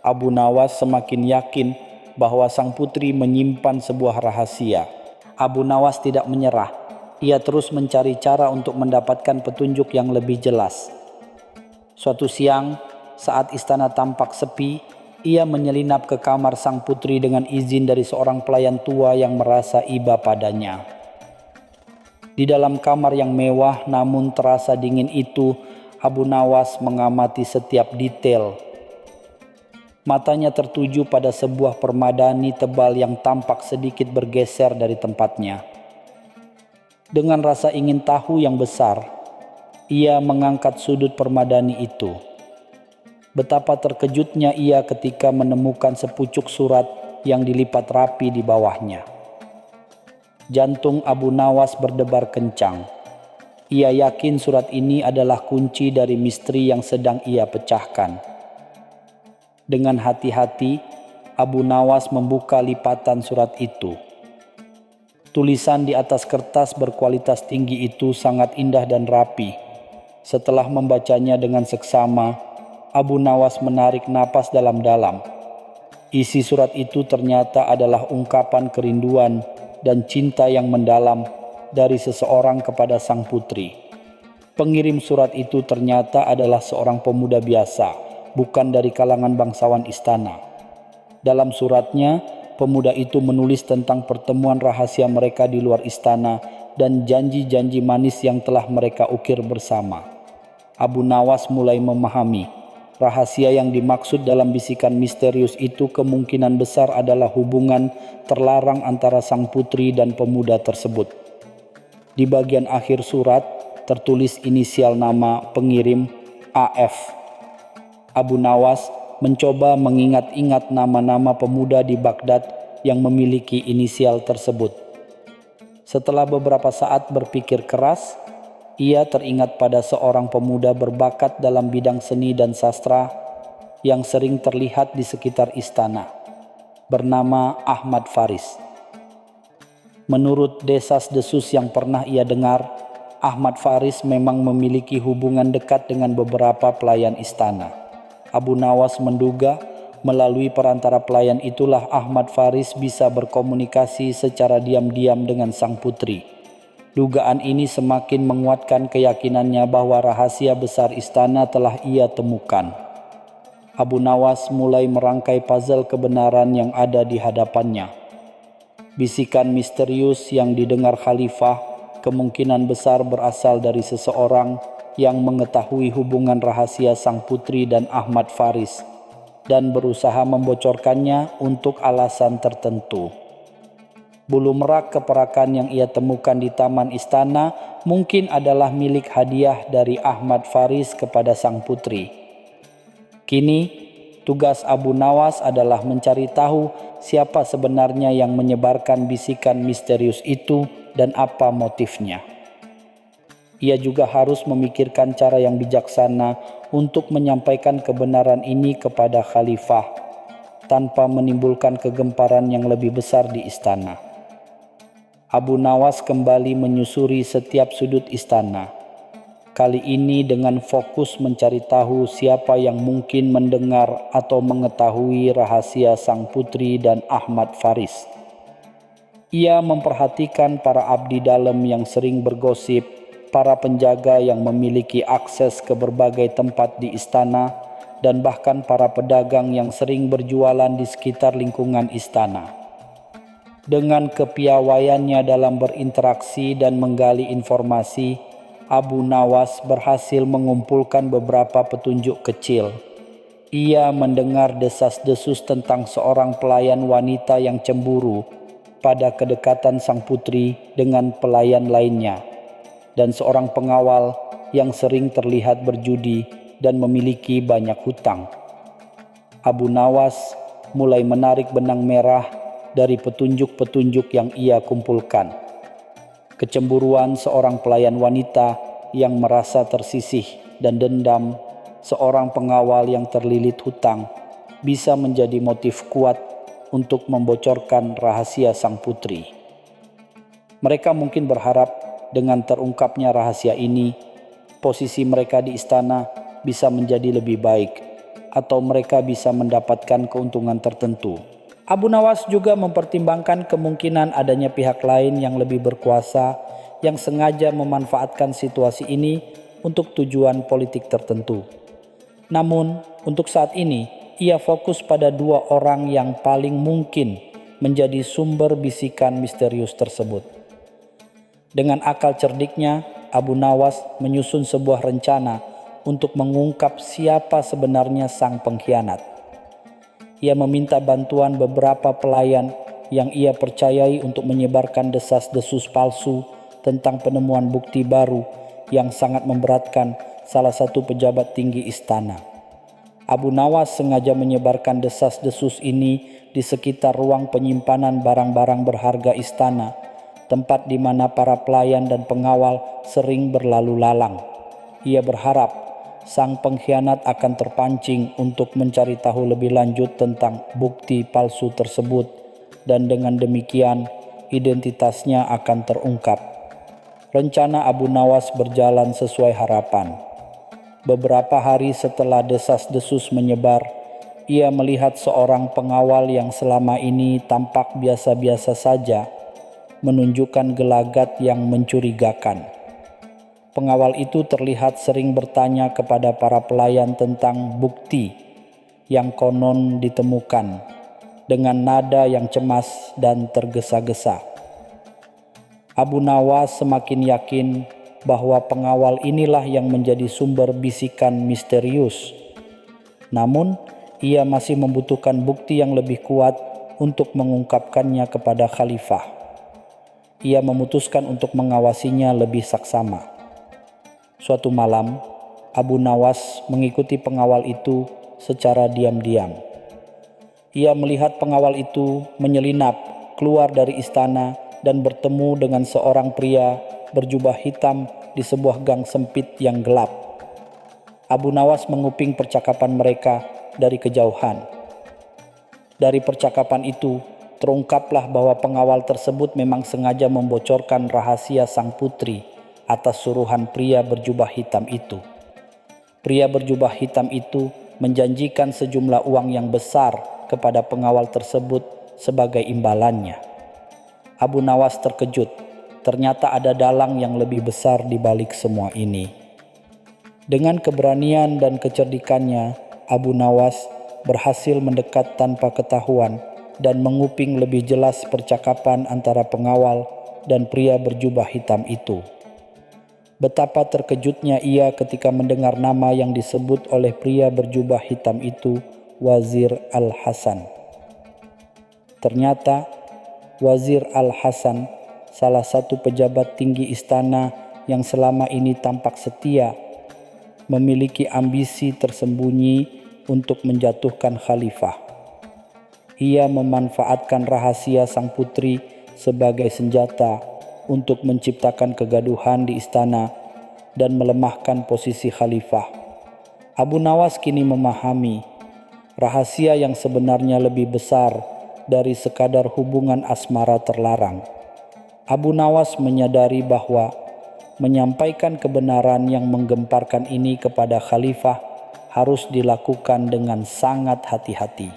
Abu Nawas semakin yakin bahwa sang putri menyimpan sebuah rahasia. Abu Nawas tidak menyerah. Ia terus mencari cara untuk mendapatkan petunjuk yang lebih jelas. Suatu siang, saat istana tampak sepi, ia menyelinap ke kamar sang putri dengan izin dari seorang pelayan tua yang merasa iba padanya. Di dalam kamar yang mewah namun terasa dingin itu, Abu Nawas mengamati setiap detail. Matanya tertuju pada sebuah permadani tebal yang tampak sedikit bergeser dari tempatnya. Dengan rasa ingin tahu yang besar, ia mengangkat sudut permadani itu. Betapa terkejutnya ia ketika menemukan sepucuk surat yang dilipat rapi di bawahnya. Jantung Abu Nawas berdebar kencang. Ia yakin surat ini adalah kunci dari misteri yang sedang ia pecahkan. Dengan hati-hati, Abu Nawas membuka lipatan surat itu. Tulisan di atas kertas berkualitas tinggi itu sangat indah dan rapi. Setelah membacanya dengan seksama, Abu Nawas menarik napas dalam-dalam. Isi surat itu ternyata adalah ungkapan kerinduan dan cinta yang mendalam dari seseorang kepada sang putri. Pengirim surat itu ternyata adalah seorang pemuda biasa, bukan dari kalangan bangsawan istana. Dalam suratnya, pemuda itu menulis tentang pertemuan rahasia mereka di luar istana dan janji-janji manis yang telah mereka ukir bersama. Abu Nawas mulai memahami rahasia yang dimaksud dalam bisikan misterius itu kemungkinan besar adalah hubungan terlarang antara sang putri dan pemuda tersebut. Di bagian akhir surat tertulis inisial nama pengirim AF. Abu Nawas mencoba mengingat-ingat nama-nama pemuda di Baghdad yang memiliki inisial tersebut. Setelah beberapa saat berpikir keras, ia teringat pada seorang pemuda berbakat dalam bidang seni dan sastra yang sering terlihat di sekitar istana, bernama Ahmad Faris. Menurut desas-desus yang pernah ia dengar, Ahmad Faris memang memiliki hubungan dekat dengan beberapa pelayan istana. Abu Nawas menduga melalui perantara pelayan itulah Ahmad Faris bisa berkomunikasi secara diam-diam dengan sang putri. Dugaan ini semakin menguatkan keyakinannya bahwa rahasia besar istana telah ia temukan. Abu Nawas mulai merangkai puzzle kebenaran yang ada di hadapannya. Bisikan misterius yang didengar khalifah kemungkinan besar berasal dari seseorang yang mengetahui hubungan rahasia sang putri dan Ahmad Faris dan berusaha membocorkannya untuk alasan tertentu. Bulu merak keperakan yang ia temukan di taman istana mungkin adalah milik hadiah dari Ahmad Faris kepada sang putri. Kini, tugas Abu Nawas adalah mencari tahu siapa sebenarnya yang menyebarkan bisikan misterius itu dan apa motifnya. Ia juga harus memikirkan cara yang bijaksana untuk menyampaikan kebenaran ini kepada khalifah tanpa menimbulkan kegemparan yang lebih besar di istana. Abu Nawas kembali menyusuri setiap sudut istana, kali ini dengan fokus mencari tahu siapa yang mungkin mendengar atau mengetahui rahasia sang putri dan Ahmad Faris. Ia memperhatikan para abdi dalam yang sering bergosip, para penjaga yang memiliki akses ke berbagai tempat di istana, dan bahkan para pedagang yang sering berjualan di sekitar lingkungan istana. Dengan kepiawaiannya dalam berinteraksi dan menggali informasi, Abu Nawas berhasil mengumpulkan beberapa petunjuk kecil. Ia mendengar desas-desus tentang seorang pelayan wanita yang cemburu pada kedekatan sang putri dengan pelayan lainnya, dan seorang pengawal yang sering terlihat berjudi dan memiliki banyak hutang. Abu Nawas mulai menarik benang merah dari petunjuk-petunjuk yang ia kumpulkan. Kecemburuan seorang pelayan wanita yang merasa tersisih dan dendam seorang pengawal yang terlilit hutang bisa menjadi motif kuat untuk membocorkan rahasia sang putri. Mereka mungkin berharap dengan terungkapnya rahasia ini, posisi mereka di istana bisa menjadi lebih baik, atau mereka bisa mendapatkan keuntungan tertentu. Abu Nawas juga mempertimbangkan kemungkinan adanya pihak lain yang lebih berkuasa yang sengaja memanfaatkan situasi ini untuk tujuan politik tertentu. Namun, untuk saat ini, ia fokus pada dua orang yang paling mungkin menjadi sumber bisikan misterius tersebut. Dengan akal cerdiknya, Abu Nawas menyusun sebuah rencana untuk mengungkap siapa sebenarnya sang pengkhianat. Ia meminta bantuan beberapa pelayan yang ia percayai untuk menyebarkan desas-desus palsu tentang penemuan bukti baru yang sangat memberatkan salah satu pejabat tinggi istana. Abu Nawas sengaja menyebarkan desas-desus ini di sekitar ruang penyimpanan barang-barang berharga istana, tempat di mana para pelayan dan pengawal sering berlalu lalang. Ia berharap sang pengkhianat akan terpancing untuk mencari tahu lebih lanjut tentang bukti palsu tersebut, dan dengan demikian identitasnya akan terungkap. Rencana Abu Nawas berjalan sesuai harapan. Beberapa hari setelah desas-desus menyebar, ia melihat seorang pengawal yang selama ini tampak biasa-biasa saja menunjukkan gelagat yang mencurigakan. Pengawal itu terlihat sering bertanya kepada para pelayan tentang bukti yang konon ditemukan dengan nada yang cemas dan tergesa-gesa. Abu Nawas semakin yakin bahwa pengawal inilah yang menjadi sumber bisikan misterius. Namun, ia masih membutuhkan bukti yang lebih kuat untuk mengungkapkannya kepada khalifah. Ia memutuskan untuk mengawasinya lebih saksama. Suatu malam, Abu Nawas mengikuti pengawal itu secara diam-diam. Ia melihat pengawal itu menyelinap keluar dari istana dan bertemu dengan seorang pria berjubah hitam di sebuah gang sempit yang gelap. Abu Nawas menguping percakapan mereka dari kejauhan. Dari percakapan itu, terungkaplah bahwa pengawal tersebut memang sengaja membocorkan rahasia sang putri atas suruhan pria berjubah hitam itu. Pria berjubah hitam itu menjanjikan sejumlah uang yang besar kepada pengawal tersebut sebagai imbalannya. Abu Nawas terkejut. Ternyata ada dalang yang lebih besar di balik semua ini. Dengan keberanian dan kecerdikannya, Abu Nawas berhasil mendekat tanpa ketahuan dan menguping lebih jelas percakapan antara pengawal dan pria berjubah hitam itu. Betapa terkejutnya ia ketika mendengar nama yang disebut oleh pria berjubah hitam itu, Wazir Al-Hasan. Ternyata Wazir Al-Hasan, salah satu pejabat tinggi istana yang selama ini tampak setia, memiliki ambisi tersembunyi untuk menjatuhkan khalifah. Ia memanfaatkan rahasia sang putri sebagai senjata untuk menciptakan kegaduhan di istana dan melemahkan posisi khalifah. Abu Nawas kini memahami rahasia yang sebenarnya lebih besar dari sekadar hubungan asmara terlarang. Abu Nawas menyadari bahwa menyampaikan kebenaran yang menggemparkan ini kepada khalifah harus dilakukan dengan sangat hati-hati.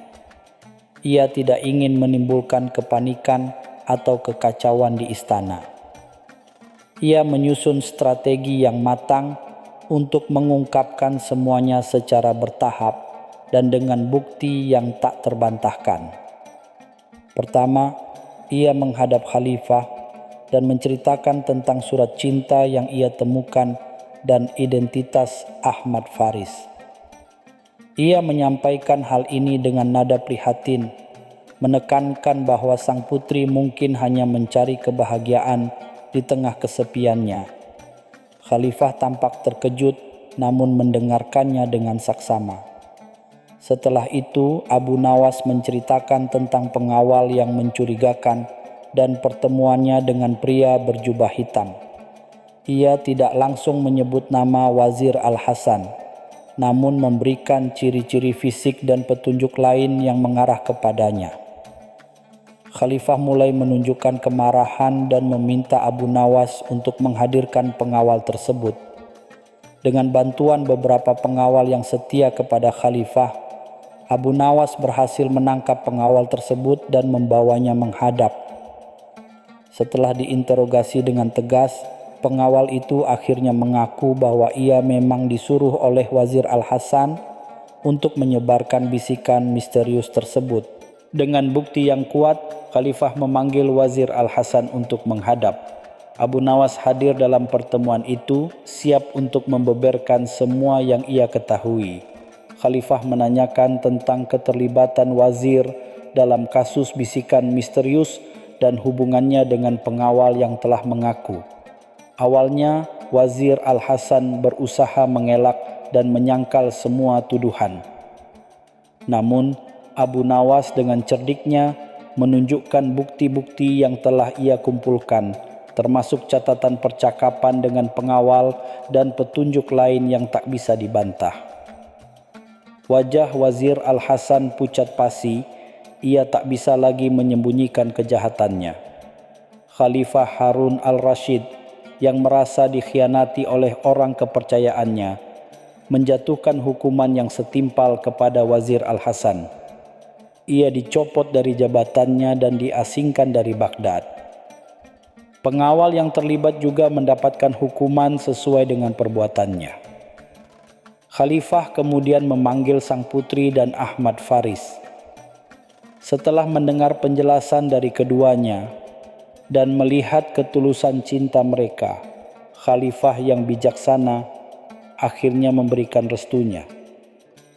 Ia tidak ingin menimbulkan kepanikan atau kekacauan di istana. Ia menyusun strategi yang matang untuk mengungkapkan semuanya secara bertahap dan dengan bukti yang tak terbantahkan. Pertama, ia menghadap khalifah dan menceritakan tentang surat cinta yang ia temukan dan identitas Ahmad Faris. Ia menyampaikan hal ini dengan nada prihatin, menekankan bahwa sang putri mungkin hanya mencari kebahagiaan di tengah kesepiannya. Khalifah tampak terkejut namun mendengarkannya dengan saksama. Setelah itu, Abu Nawas menceritakan tentang pengawal yang mencurigakan dan pertemuannya dengan pria berjubah hitam. Ia tidak langsung menyebut nama Wazir Al-Hasan, namun memberikan ciri-ciri fisik dan petunjuk lain yang mengarah kepadanya. Khalifah mulai menunjukkan kemarahan dan meminta Abu Nawas untuk menghadirkan pengawal tersebut. Dengan bantuan beberapa pengawal yang setia kepada khalifah, Abu Nawas berhasil menangkap pengawal tersebut dan membawanya menghadap. Setelah diinterogasi dengan tegas, pengawal itu akhirnya mengaku bahwa ia memang disuruh oleh Wazir Al-Hasan untuk menyebarkan bisikan misterius tersebut. Dengan bukti yang kuat, Khalifah memanggil Wazir Al-Hasan untuk menghadap. Abu Nawas hadir dalam pertemuan itu, siap untuk membeberkan semua yang ia ketahui. Khalifah menanyakan tentang keterlibatan wazir dalam kasus bisikan misterius dan hubungannya dengan pengawal yang telah mengaku. Awalnya, Wazir Al-Hasan berusaha mengelak dan menyangkal semua tuduhan. Namun, Abu Nawas dengan cerdiknya menunjukkan bukti-bukti yang telah ia kumpulkan, termasuk catatan percakapan dengan pengawal dan petunjuk lain yang tak bisa dibantah. Wajah Wazir Al-Hasan pucat pasi. Ia tak bisa lagi menyembunyikan kejahatannya. Khalifah Harun Al-Rashid yang merasa dikhianati oleh orang kepercayaannya menjatuhkan hukuman yang setimpal kepada Wazir Al-Hasan. Ia dicopot dari jabatannya dan diasingkan dari Baghdad. Pengawal yang terlibat juga mendapatkan hukuman sesuai dengan perbuatannya. Khalifah kemudian memanggil sang putri dan Ahmad Faris. Setelah mendengar penjelasan dari keduanya dan melihat ketulusan cinta mereka, Khalifah yang bijaksana akhirnya memberikan restunya.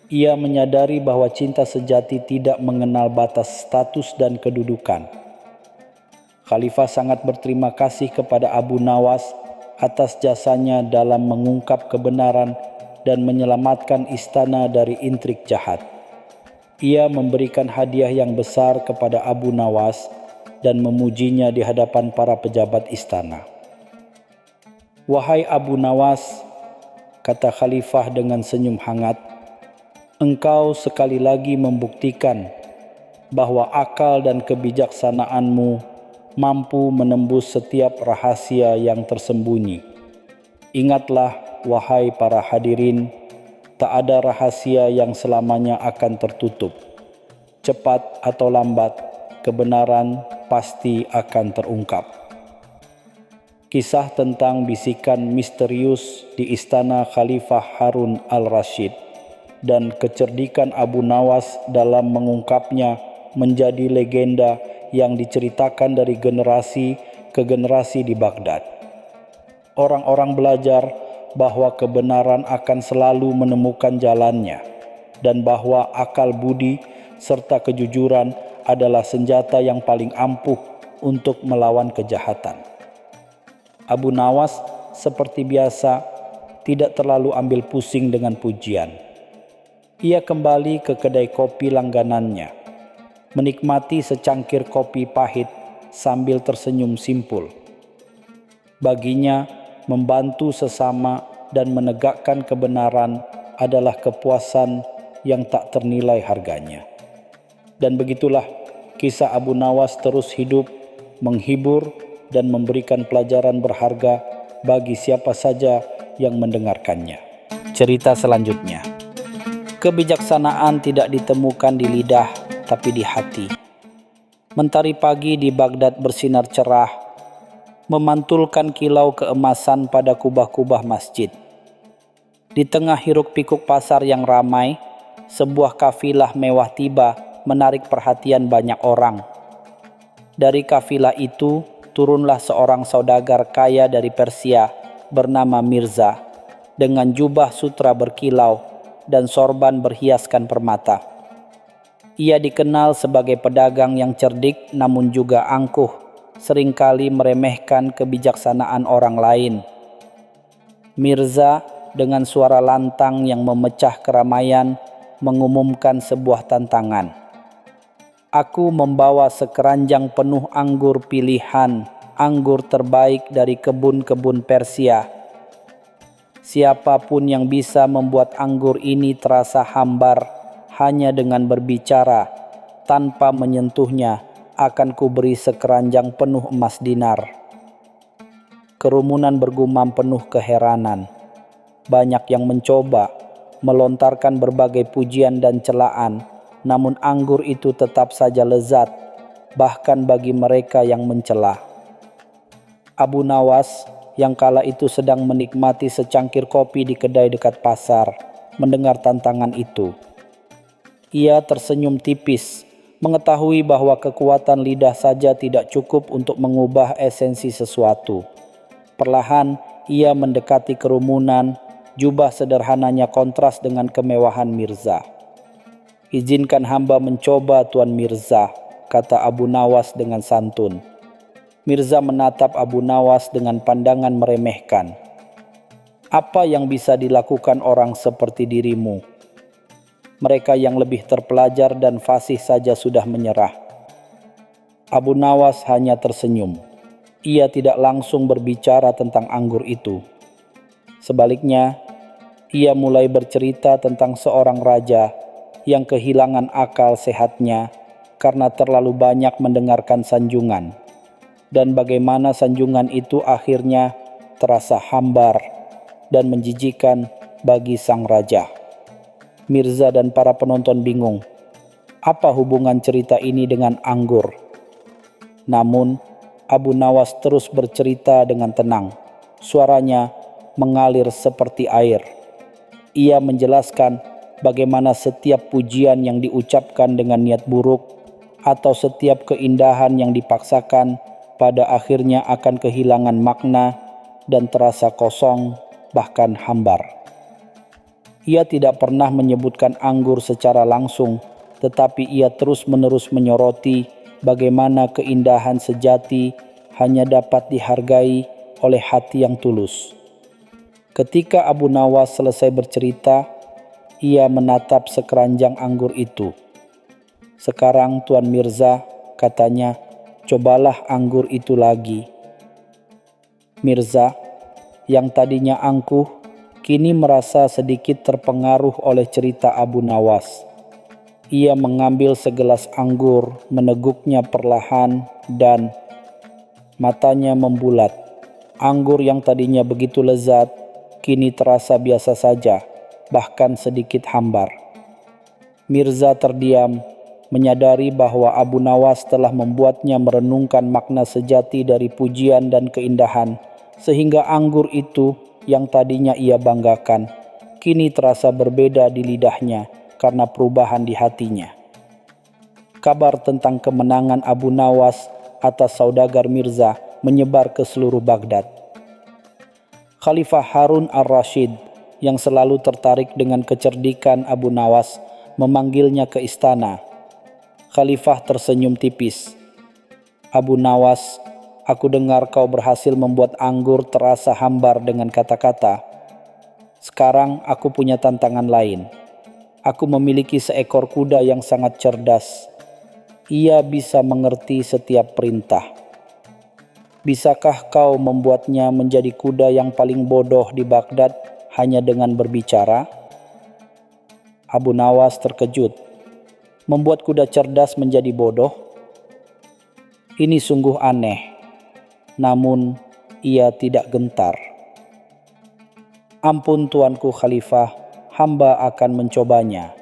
Ia menyadari bahwa cinta sejati tidak mengenal batas status dan kedudukan. Khalifah sangat berterima kasih kepada Abu Nawas atas jasanya dalam mengungkap kebenaran dan menyelamatkan istana dari intrik jahat. Ia memberikan hadiah yang besar kepada Abu Nawas dan memujinya di hadapan para pejabat istana. "Wahai Abu Nawas," kata Khalifah dengan senyum hangat, "engkau sekali lagi membuktikan bahwa akal dan kebijaksanaanmu mampu menembus setiap rahasia yang tersembunyi. Ingatlah, wahai para hadirin, tak ada rahasia yang selamanya akan tertutup. Cepat atau lambat, kebenaran pasti akan terungkap." Kisah tentang bisikan misterius di istana Khalifah Harun al-Rashid dan kecerdikan Abu Nawas dalam mengungkapnya menjadi legenda yang diceritakan dari generasi ke generasi di Baghdad. Orang-orang belajar bahwa kebenaran akan selalu menemukan jalannya dan bahwa akal budi serta kejujuran adalah senjata yang paling ampuh untuk melawan kejahatan. Abu Nawas seperti biasa tidak terlalu ambil pusing dengan pujian. Ia kembali ke kedai kopi langganannya, menikmati secangkir kopi pahit sambil tersenyum simpul. Baginya, membantu sesama dan menegakkan kebenaran adalah kepuasan yang tak ternilai harganya. Dan begitulah kisah Abu Nawas terus hidup, menghibur, dan memberikan pelajaran berharga bagi siapa saja yang mendengarkannya. Cerita selanjutnya. Kebijaksanaan tidak ditemukan di lidah, tapi di hati. Mentari pagi di Baghdad bersinar cerah, memantulkan kilau keemasan pada kubah-kubah masjid. Di tengah hiruk-pikuk pasar yang ramai, sebuah kafilah mewah tiba menarik perhatian banyak orang. Dari kafilah itu turunlah seorang saudagar kaya dari Persia bernama Mirza dengan jubah sutra berkilau dan sorban berhiaskan permata. Ia dikenal sebagai pedagang yang cerdik namun juga angkuh, seringkali meremehkan kebijaksanaan orang lain. Mirza dengan suara lantang yang memecah keramaian mengumumkan sebuah tantangan. "Aku membawa sekeranjang penuh anggur pilihan, anggur terbaik dari kebun-kebun Persia. Siapapun yang bisa membuat anggur ini terasa hambar hanya dengan berbicara, tanpa menyentuhnya, akan kuberi sekeranjang penuh emas dinar." Kerumunan bergumam penuh keheranan. Banyak yang mencoba melontarkan berbagai pujian dan celaan, namun anggur itu tetap saja lezat, bahkan bagi mereka yang mencela. Abu Nawas yang kala itu sedang menikmati secangkir kopi di kedai dekat pasar, mendengar tantangan itu. Ia tersenyum tipis, mengetahui bahwa kekuatan lidah saja tidak cukup untuk mengubah esensi sesuatu. Perlahan ia mendekati kerumunan, jubah sederhananya kontras dengan kemewahan Mirza. "Izinkan hamba mencoba, Tuan Mirza," kata Abu Nawas dengan santun. Mirza menatap Abu Nawas dengan pandangan meremehkan. "Apa yang bisa dilakukan orang seperti dirimu? Mereka yang lebih terpelajar dan fasih saja sudah menyerah." Abu Nawas hanya tersenyum. Ia tidak langsung berbicara tentang anggur itu. Sebaliknya, ia mulai bercerita tentang seorang raja yang kehilangan akal sehatnya karena terlalu banyak mendengarkan sanjungan, dan bagaimana sanjungan itu akhirnya terasa hambar dan menjijikan bagi sang raja. Mirza dan para penonton bingung, apa hubungan cerita ini dengan anggur? Namun, Abu Nawas terus bercerita dengan tenang. Suaranya mengalir seperti air. Ia menjelaskan bagaimana setiap pujian yang diucapkan dengan niat buruk atau setiap keindahan yang dipaksakan pada akhirnya akan kehilangan makna dan terasa kosong, bahkan hambar. Ia tidak pernah menyebutkan anggur secara langsung, tetapi ia terus-menerus menyoroti bagaimana keindahan sejati hanya dapat dihargai oleh hati yang tulus. Ketika Abu Nawas selesai bercerita, ia menatap sekeranjang anggur itu. "Sekarang Tuan Mirza," katanya, "cobalah anggur itu lagi." Mirza, yang tadinya angkuh, kini merasa sedikit terpengaruh oleh cerita Abu Nawas. Ia mengambil segelas anggur, meneguknya perlahan, dan matanya membulat. Anggur yang tadinya begitu lezat, kini terasa biasa saja, bahkan sedikit hambar. Mirza terdiam, menyadari bahwa Abu Nawas telah membuatnya merenungkan makna sejati dari pujian dan keindahan, sehingga anggur itu yang tadinya ia banggakan, kini terasa berbeda di lidahnya karena perubahan di hatinya. Kabar tentang kemenangan Abu Nawas atas saudagar Mirza menyebar ke seluruh Baghdad. Khalifah Harun al-Rashid yang selalu tertarik dengan kecerdikan Abu Nawas memanggilnya ke istana. Khalifah tersenyum tipis. "Abu Nawas, aku dengar kau berhasil membuat anggur terasa hambar dengan kata-kata. Sekarang aku punya tantangan lain. Aku memiliki seekor kuda yang sangat cerdas. Ia bisa mengerti setiap perintah. Bisakah kau membuatnya menjadi kuda yang paling bodoh di Baghdad hanya dengan berbicara?" Abu Nawas terkejut. Membuat kuda cerdas menjadi bodoh? Ini sungguh aneh. Namun ia tidak gentar. "Ampun Tuanku Khalifah, hamba akan mencobanya.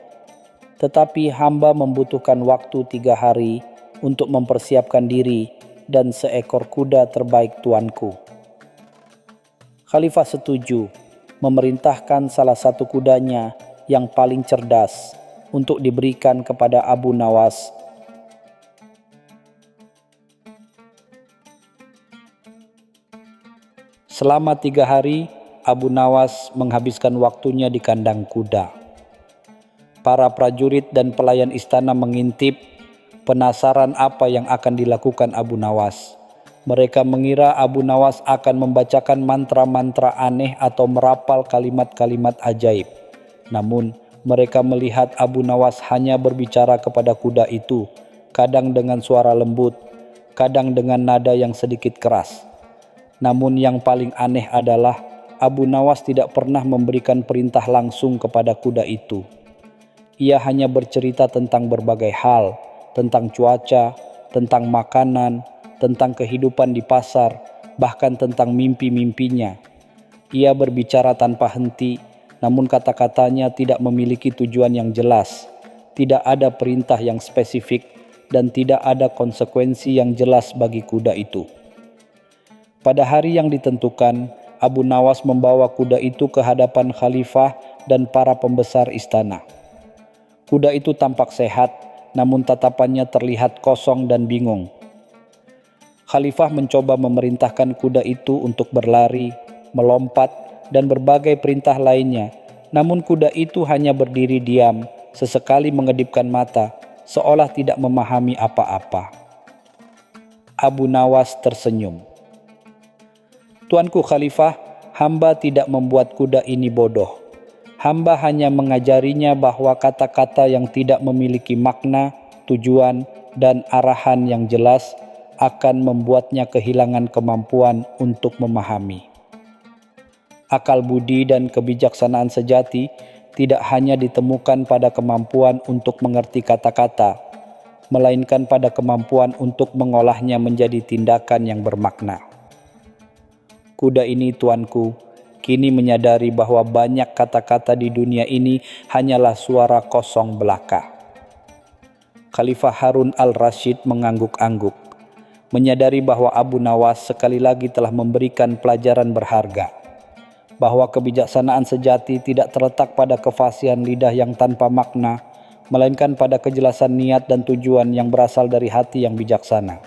Tetapi hamba membutuhkan waktu 3 hari untuk mempersiapkan diri dan seekor kuda terbaik Tuanku." Khalifah setuju, memerintahkan salah satu kudanya yang paling cerdas untuk diberikan kepada Abu Nawas. Selama 3 hari, Abu Nawas menghabiskan waktunya di kandang kuda. Para prajurit dan pelayan istana mengintip, penasaran apa yang akan dilakukan Abu Nawas. Mereka mengira Abu Nawas akan membacakan mantra-mantra aneh atau merapal kalimat-kalimat ajaib. Namun, mereka melihat Abu Nawas hanya berbicara kepada kuda itu, kadang dengan suara lembut, kadang dengan nada yang sedikit keras. Namun yang paling aneh adalah Abu Nawas tidak pernah memberikan perintah langsung kepada kuda itu. Ia hanya bercerita tentang berbagai hal, tentang cuaca, tentang makanan, tentang kehidupan di pasar, bahkan tentang mimpi-mimpinya. Ia berbicara tanpa henti, namun kata-katanya tidak memiliki tujuan yang jelas, tidak ada perintah yang spesifik, dan tidak ada konsekuensi yang jelas bagi kuda itu. Pada hari yang ditentukan, Abu Nawas membawa kuda itu ke hadapan khalifah dan para pembesar istana. Kuda itu tampak sehat, namun tatapannya terlihat kosong dan bingung. Khalifah mencoba memerintahkan kuda itu untuk berlari, melompat, dan berbagai perintah lainnya. Namun kuda itu hanya berdiri diam, sesekali mengedipkan mata, seolah tidak memahami apa-apa. Abu Nawas tersenyum. "Tuanku Khalifah, hamba tidak membuat kuda ini bodoh. Hamba hanya mengajarinya bahwa kata-kata yang tidak memiliki makna, tujuan, dan arahan yang jelas akan membuatnya kehilangan kemampuan untuk memahami. Akal budi dan kebijaksanaan sejati tidak hanya ditemukan pada kemampuan untuk mengerti kata-kata, melainkan pada kemampuan untuk mengolahnya menjadi tindakan yang bermakna. Kuda ini, Tuanku, kini menyadari bahwa banyak kata-kata di dunia ini hanyalah suara kosong belaka." Khalifah Harun al-Rashid mengangguk-angguk, menyadari bahwa Abu Nawas sekali lagi telah memberikan pelajaran berharga, bahwa kebijaksanaan sejati tidak terletak pada kefasihan lidah yang tanpa makna, melainkan pada kejelasan niat dan tujuan yang berasal dari hati yang bijaksana.